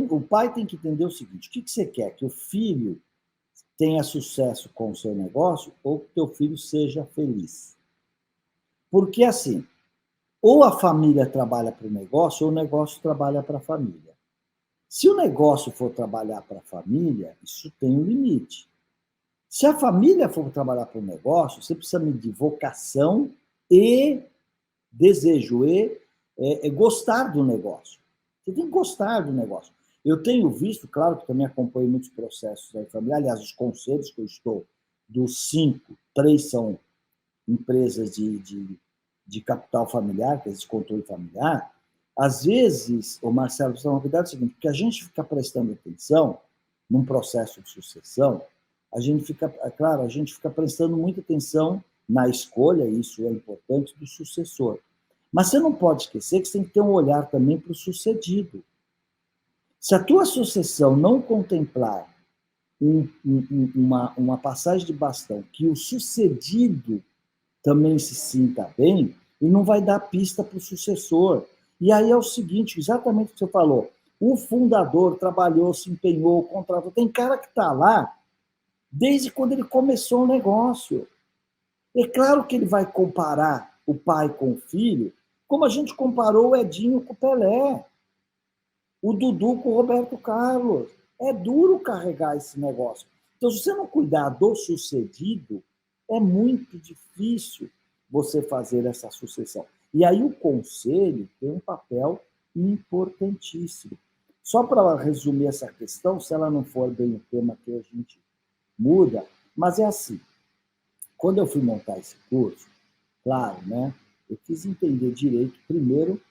o pai tem que entender o seguinte, o que você quer? Que o filho tenha sucesso com o seu negócio ou que o teu filho seja feliz? Porque, assim, ou a família trabalha para o negócio ou o negócio trabalha para a família. Se o negócio for trabalhar para a família, isso tem um limite. Se a família for trabalhar para o negócio, você precisa medir vocação e desejo, e gostar do negócio. Você tem que gostar do negócio. Eu tenho visto, claro que também acompanho muitos processos aí familiares, aliás, os conselhos que eu estou, dos 5, 3 são empresas de capital familiar, que é de controle familiar. Às vezes, o Marcelo, precisa tomar cuidado, é o seguinte, porque a gente fica prestando atenção num processo de sucessão, a gente fica prestando muita atenção na escolha, isso é importante, do sucessor. Mas você não pode esquecer que você tem que ter um olhar também para o sucedido. Se a tua sucessão não contemplar uma passagem de bastão que o sucedido também se sinta bem, ele não vai dar pista para o sucessor. E aí é o seguinte, exatamente o que você falou, o fundador trabalhou, se empenhou, contratou. Tem cara que está lá desde quando ele começou o negócio. É claro que ele vai comparar o pai com o filho, como a gente comparou o Edinho com o Pelé, o Dudu com o Roberto Carlos. É duro carregar esse negócio. Então, se você não cuidar do sucedido, é muito difícil você fazer essa sucessão. E aí o conselho tem um papel importantíssimo. Só para resumir essa questão, se ela não for bem o tema que a gente muda, mas é assim, quando eu fui montar esse curso, claro, né, eu quis entender direito, primeiro,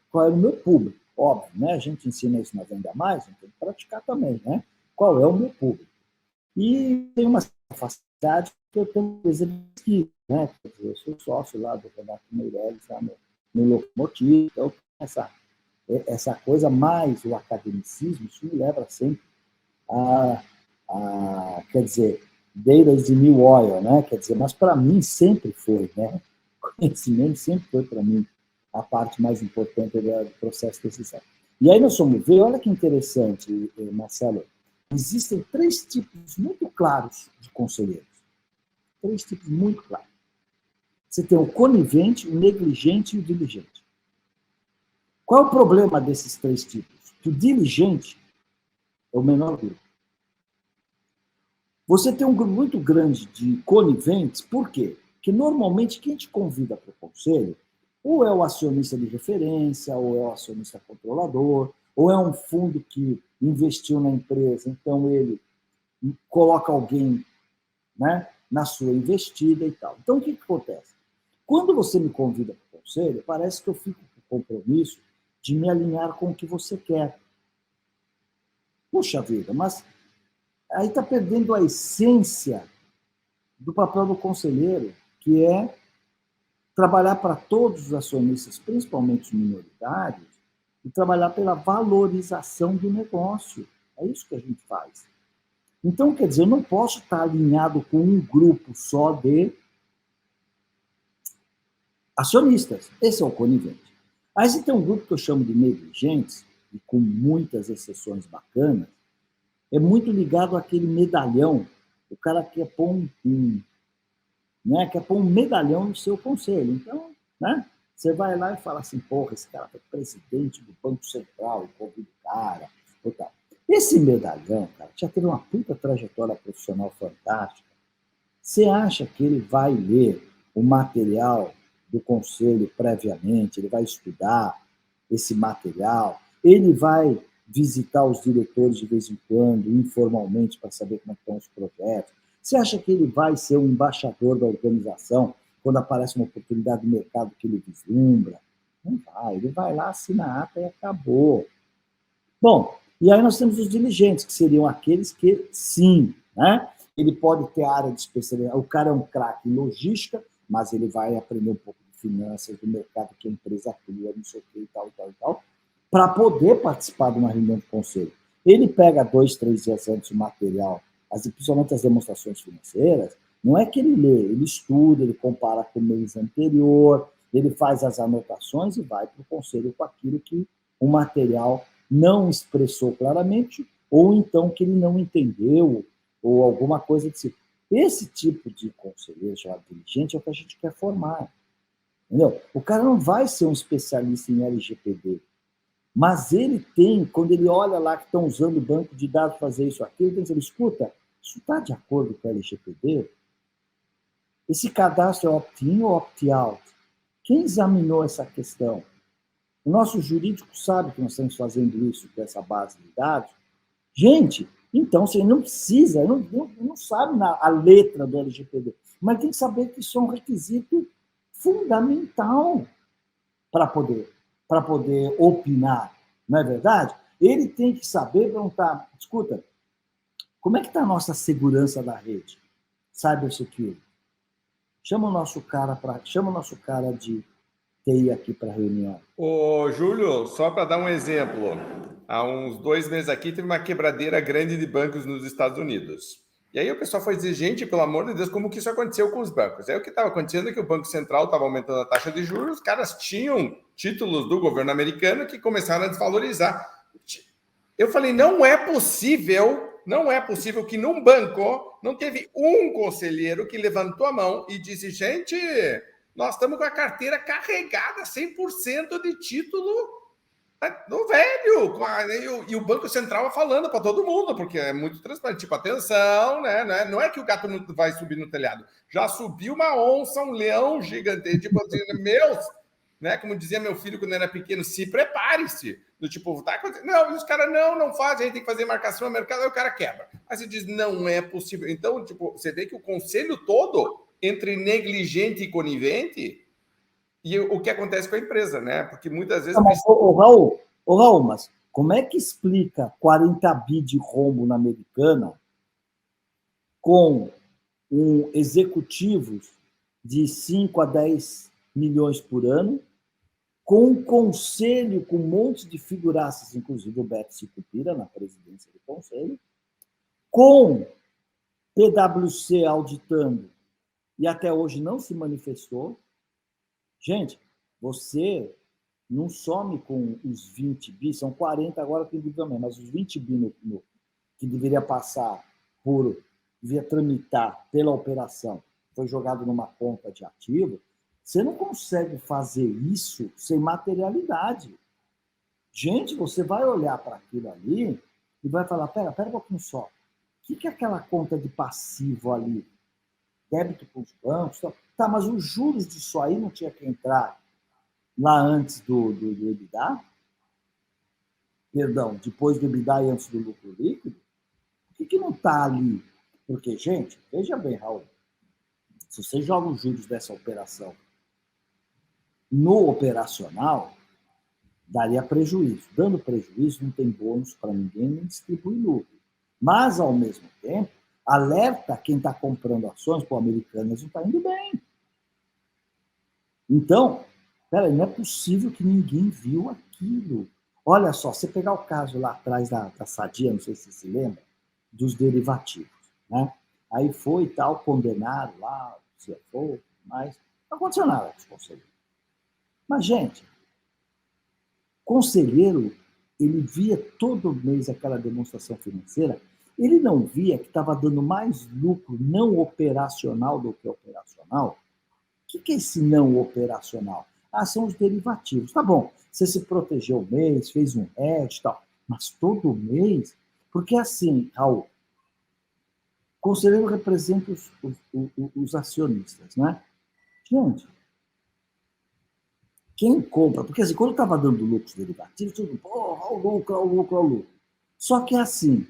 qual era o meu público, óbvio, né, a gente ensina isso na Venda Mais, a gente tem que praticar também, né, qual é o meu público. E tem uma facilidade que eu tenho uma empresa de pesquisa, né, eu sou sócio lá do Renato Meirelles, lá no Locomotivo, então essa coisa mais o academicismo, isso me leva sempre quer dizer, data is the new oil, né? Quer dizer, mas para mim sempre foi, né? Conhecimento sempre foi para mim a parte mais importante do processo de decisão. E aí nós vamos ver, olha que interessante, Marcelo, existem 3 tipos muito claros de conselheiros. 3 tipos muito claros. Você tem o conivente, o negligente e o diligente. Qual é o problema desses 3 tipos? Que o diligente é o menor grupo. Você tem um grupo muito grande de coniventes, por quê? Porque normalmente quem te convida para o conselho ou é o acionista de referência, ou é o acionista controlador, ou é um fundo que investiu na empresa, então ele coloca alguém, né, na sua investida e tal. Então, o que acontece? Quando você me convida para o conselho, parece que eu fico com o compromisso de me alinhar com o que você quer. Puxa vida, mas aí está perdendo a essência do papel do conselheiro, que é trabalhar para todos os acionistas, principalmente os minoritários, e trabalhar pela valorização do negócio. É isso que a gente faz. Então, quer dizer, eu não posso estar alinhado com um grupo só de acionistas. Esse é o conivente. Aí você tem um grupo que eu chamo de negligentes, e com muitas exceções bacanas, é muito ligado àquele medalhão. O cara quer pôr quer pôr um medalhão no seu conselho. Então, né, você vai lá e fala assim, porra, esse cara é presidente do Banco Central, e convida o cara. Tal. Esse medalhão, cara, já teve uma puta trajetória profissional fantástica. Você acha que ele vai ler o material do conselho previamente, ele vai estudar esse material, ele vai visitar os diretores de vez em quando, informalmente, para saber como estão os projetos? Você acha que ele vai ser um embaixador da organização quando aparece uma oportunidade de mercado que ele vislumbra? Não vai, ele vai lá, assina a ata e acabou. Bom, e aí nós temos os diligentes, que seriam aqueles que, sim, né, ele pode ter área de especialidade. O cara é um craque em logística, mas ele vai aprender um pouco de finanças, do mercado que a empresa atua, não sei o que, e tal, para poder participar de uma reunião de conselho. Ele pega 2, 3 dias antes o material, principalmente as demonstrações financeiras, não é que ele lê, ele estuda, ele compara com o mês anterior, ele faz as anotações e vai para o conselho com aquilo que o material não expressou claramente, ou então que ele não entendeu, ou alguma coisa de si. Esse tipo de conselheiro chamado dirigente é o que a gente quer formar. Entendeu? O cara não vai ser um especialista em LGPD, mas ele tem, quando ele olha lá que estão usando o banco de dados para fazer isso, aquilo, ele diz, escuta, isso está de acordo com a LGPD? Esse cadastro é opt-in ou opt-out? Quem examinou essa questão? O nosso jurídico sabe que nós estamos fazendo isso com essa base de dados. Gente, então você não precisa, não sabe a letra do LGPD, mas tem que saber que isso é um requisito fundamental para poder opinar, não é verdade? Ele tem que saber perguntar, escuta, como é que está a nossa segurança da rede? Cybersecurity. Chama o nosso cara de TI aqui para reunião. Ô, Júlio, só para dar um exemplo, há uns 2 meses aqui teve uma quebradeira grande de bancos nos Estados Unidos. E aí o pessoal foi dizer, gente, pelo amor de Deus, como que isso aconteceu com os bancos? Aí o que estava acontecendo é que o Banco Central estava aumentando a taxa de juros, os caras tinham títulos do governo americano que começaram a desvalorizar. Eu falei, não é possível que num banco não teve um conselheiro que levantou a mão e disse, gente, nós estamos com a carteira carregada 100% de título do velho. E o Banco Central falando para todo mundo, porque é muito transparente. Tipo, atenção, né? Não é que o gato não vai subir no telhado. Já subiu uma onça, um leão gigante. Tipo assim, né? Como dizia meu filho quando era pequeno, se prepare-se. Do tipo, tá acontecendo. Não, os caras não fazem, a gente tem que fazer marcação no mercado, aí o cara quebra. Aí você diz, não é possível. Então, tipo, você vê que o conselho todo, entre negligente e conivente, e o que acontece com a empresa, né? Porque muitas vezes... Raul, mas como é que explica 40 bi de rombo na Americana com executivos de 5 a 10 milhões por ano, com um conselho com um monte de figuraças, inclusive o Beto Sicupira na presidência do conselho, com PwC auditando e até hoje não se manifestou? Gente, você não some com os 20 bi, são 40 agora que tem também, mas os 20 bi que deveria passar devia tramitar pela operação, foi jogado numa conta de ativo, você não consegue fazer isso sem materialidade. Gente, você vai olhar para aquilo ali e vai falar, pera um pouquinho só, o que é aquela conta de passivo ali? Débito para os bancos? Tá, mas os juros disso aí não tinha que entrar lá antes do EBITDA? Perdão, depois do EBITDA e antes do lucro líquido? Por que não está ali? Porque, gente, veja bem, Raul, se você joga os juros dessa operação no operacional, daria prejuízo. Dando prejuízo, não tem bônus para ninguém, nem distribui lucro. Mas, ao mesmo tempo, alerta quem está comprando ações, pô, Americanas não está indo bem. Então, peraí, não é possível que ninguém viu aquilo. Olha só, você pegar o caso lá atrás da Sadia, não sei se você se lembra, dos derivativos, né? Aí foi e tal, condenaram lá, se for, mas não aconteceu nada com os conselheiros. Mas, gente, conselheiro, ele via todo mês aquela demonstração financeira, ele não via que estava dando mais lucro não operacional do que operacional? O que é esse não operacional? São os derivativos. Tá bom, você se protegeu um mês, fez um hedge e tal, mas todo mês? Porque assim, Raul, o conselheiro representa os acionistas, né? Gente, quem compra, porque assim, quando estava dando lucros derivativos, tudo, olha o lucro. Só que assim,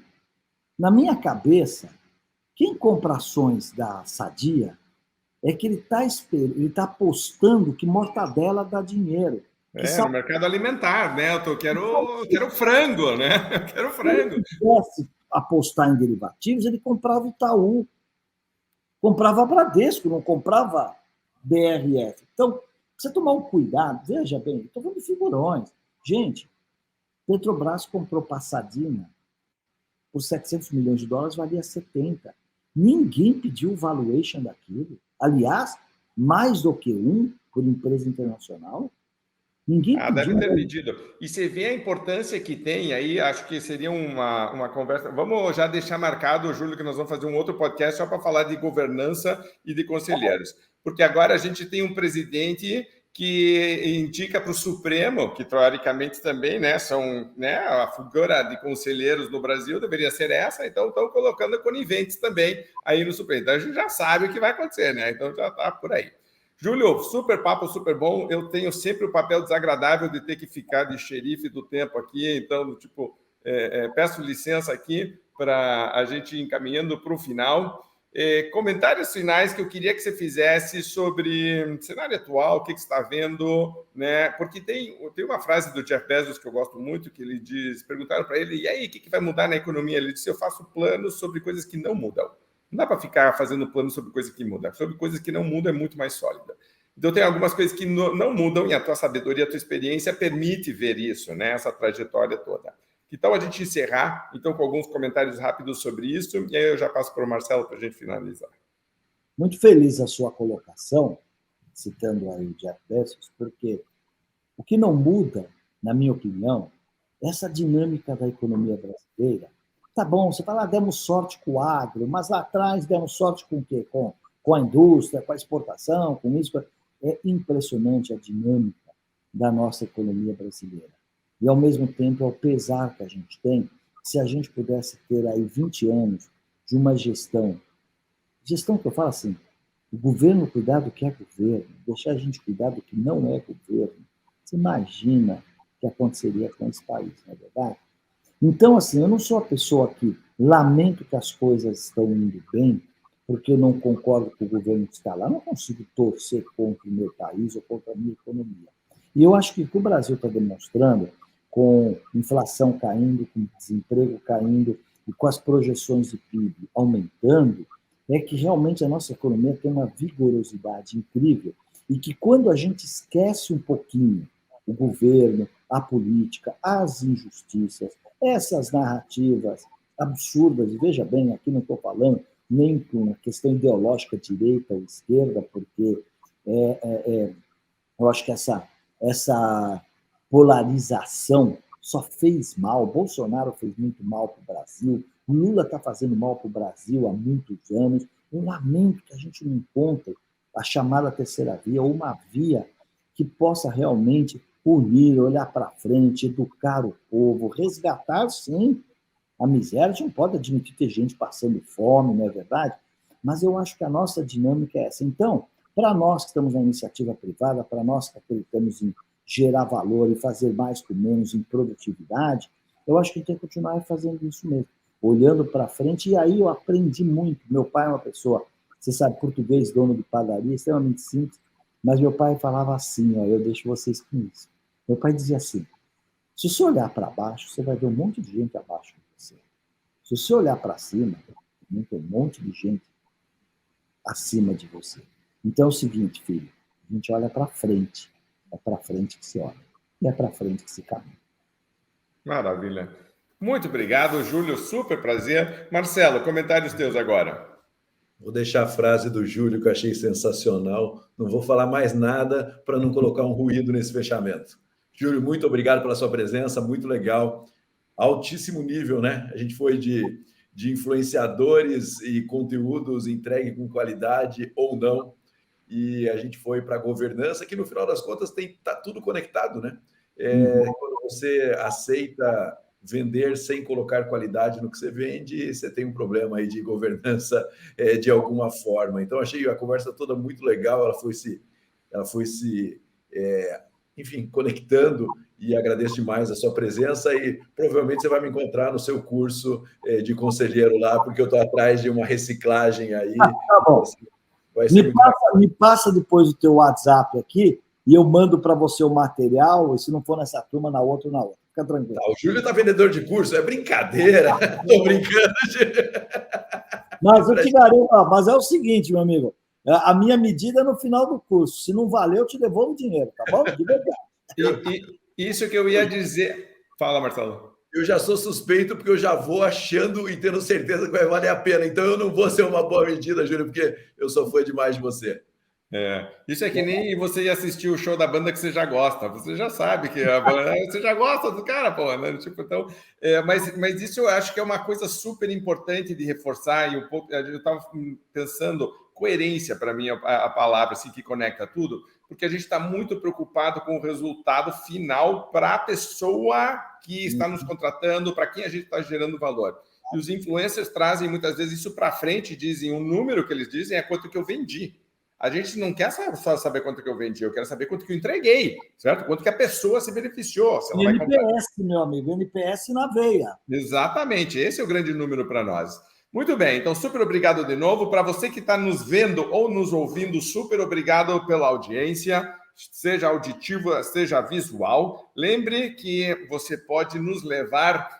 na minha cabeça, quem compra ações da Sadia é que ele está apostando que mortadela dá dinheiro. No mercado alimentar, né? Eu quero frango, né? Eu quero frango. Se ele quisesse apostar em derivativos, ele comprava o Itaú, comprava Bradesco, não comprava BRF. Então, precisa tomar um cuidado. Veja bem, estou falando de figurões. Gente, Petrobras comprou Passadina por 700 milhões de dólares, valia 70. Ninguém pediu o valuation daquilo. Aliás, mais do que um por empresa internacional. Ninguém pediu. Deve ter pedido. E você vê a importância que tem aí, acho que seria uma conversa. Vamos já deixar marcado, Júlio, que nós vamos fazer um outro podcast só para falar de governança e de conselheiros. Porque agora a gente tem um presidente que indica para o Supremo, que teoricamente também, né, são, né, a figura de conselheiros no Brasil deveria ser essa, então estão colocando coniventes também aí no Supremo. Então a gente já sabe o que vai acontecer, né? Então já está por aí. Júlio, super papo, super bom. Eu tenho sempre o papel desagradável de ter que ficar de xerife do tempo aqui, então, tipo, peço licença aqui para a gente ir encaminhando para o final. Comentários finais que eu queria que você fizesse sobre o cenário atual, o que você está vendo, né? Porque tem uma frase do Jeff Bezos que eu gosto muito, que ele diz, perguntaram para ele, e aí, o que vai mudar na economia? Ele disse, eu faço planos sobre coisas que não mudam. Não dá para ficar fazendo plano sobre coisas que mudam. Sobre coisas que não mudam é muito mais sólida. Então, tem algumas coisas que não mudam e a tua sabedoria, a tua experiência permite ver isso, né? Essa trajetória toda. Que tal a gente encerrar, então, com alguns comentários rápidos sobre isso? E aí eu já passo para o Marcelo para a gente finalizar. Muito feliz a sua colocação, citando aí o Jeff Bezos, porque o que não muda, na minha opinião, é essa dinâmica da economia brasileira. Tá bom, você fala, demos sorte com o agro, mas lá atrás demos sorte com o quê? Com a indústria, com a exportação, com isso. É impressionante a dinâmica da nossa economia brasileira. E, ao mesmo tempo, é o pesar que a gente tem, se a gente pudesse ter aí 20 anos de uma gestão que eu falo assim, o governo cuidar do que é governo, deixar a gente cuidar do que não é governo. Você imagina o que aconteceria com esse país, não é verdade? Então, assim, eu não sou a pessoa que lamento que as coisas estão indo bem, porque eu não concordo com o governo que está lá. Eu não consigo torcer contra o meu país ou contra a minha economia. E eu acho que o que o Brasil está demonstrando, com inflação caindo, com desemprego caindo e com as projeções de PIB aumentando, é que realmente a nossa economia tem uma vigorosidade incrível e que quando a gente esquece um pouquinho o governo, a política, as injustiças, essas narrativas absurdas, e veja bem, aqui não estou falando nem com a questão ideológica direita ou esquerda, porque eu acho que essa polarização só fez mal. Bolsonaro fez muito mal para o Brasil, Lula está fazendo mal para o Brasil há muitos anos. Eu lamento que a gente não encontre a chamada terceira via, ou uma via que possa realmente unir, olhar para frente, educar o povo, resgatar, sim, a miséria. A gente não pode admitir ter gente passando fome, não é verdade? Mas eu acho que a nossa dinâmica é essa. Então, para nós que estamos na iniciativa privada, para nós que acreditamos em gerar valor e fazer mais com menos em produtividade, eu acho que tem que continuar fazendo isso mesmo, olhando para frente. E aí eu aprendi muito. Meu pai é uma pessoa, você sabe, português, dono de padaria, extremamente simples, mas meu pai falava assim, ó, eu deixo vocês com isso. Meu pai dizia assim, se você olhar para baixo, você vai ver um monte de gente abaixo de você. Se você olhar para cima, tem um monte de gente acima de você. Então é o seguinte, filho, a gente olha para frente, é para frente que se olha, e é para frente que se caminha. Maravilha. Muito obrigado, Júlio, super prazer. Marcelo, comentários teus agora. Vou deixar a frase do Júlio, que eu achei sensacional. Não vou falar mais nada para não colocar um ruído nesse fechamento. Júlio, muito obrigado pela sua presença, muito legal. Altíssimo nível, né? A gente foi de influenciadores e conteúdos entregue com qualidade ou não, e a gente foi para a governança, que no final das contas está tudo conectado, né? Quando você aceita vender sem colocar qualidade no que você vende, você tem um problema aí de governança de alguma forma. Então, achei a conversa toda muito legal, ela foi se enfim, conectando, e agradeço demais a sua presença, e provavelmente você vai me encontrar no seu curso de conselheiro lá, porque eu estou atrás de uma reciclagem aí. Tá bom. Me passa depois o teu WhatsApp aqui, e eu mando para você o material, e se não for nessa turma, na outra. Fica tranquilo. O Júlio está vendedor de curso, é brincadeira. Estou brincando. Mas eu te garanto, mas é o seguinte, meu amigo, a minha medida é no final do curso. Se não valer, eu te devolvo o dinheiro, tá bom? De verdade. Isso que eu ia dizer. Fala, Marcelo. Eu já sou suspeito porque eu já vou achando e tendo certeza que vai valer a pena. Então eu não vou ser uma boa medida, Júlio, porque eu sou fã demais de você. Isso é que nem você ir assistir o show da banda que você já gosta. Você já sabe que a banda, você já gosta do cara, pô, né? Tipo, então, mas isso eu acho que é uma coisa super importante de reforçar e um pouco. Eu estava pensando coerência para mim a palavra assim que conecta tudo, porque a gente está muito preocupado com o resultado final para a pessoa que está nos contratando, para quem a gente está gerando valor. E os influencers trazem muitas vezes isso para frente, dizem um número que eles dizem é quanto que eu vendi. A gente não quer só saber quanto que eu vendi, eu quero saber quanto que eu entreguei, certo? Quanto que a pessoa se beneficiou. Se ela vai NPS, meu amigo, NPS na veia. Exatamente, esse é o grande número para nós. Muito bem, então super obrigado de novo. Para você que está nos vendo ou nos ouvindo, super obrigado pela audiência, seja auditiva, seja visual. Lembre que você pode nos levar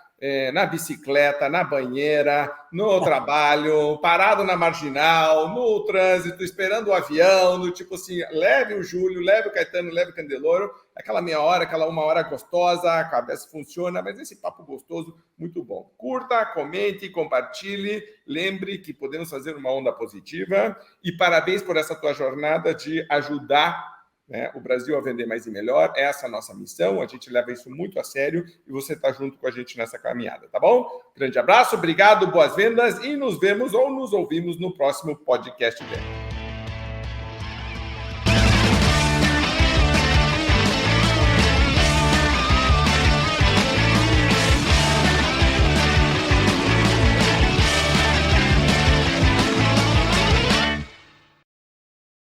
na bicicleta, na banheira, no trabalho, parado na marginal, no trânsito, esperando o avião, no tipo assim, leve o Júlio, leve o Caetano, leve o Candeloro, aquela meia hora, aquela uma hora gostosa, a cabeça funciona, mas esse papo gostoso, muito bom. Curta, comente, compartilhe, lembre que podemos fazer uma onda positiva e parabéns por essa tua jornada de ajudar o Brasil a vender mais e melhor. Essa é a nossa missão, a gente leva isso muito a sério e você está junto com a gente nessa caminhada, tá bom? Grande abraço, obrigado, boas vendas e nos vemos ou nos ouvimos no próximo podcast dele.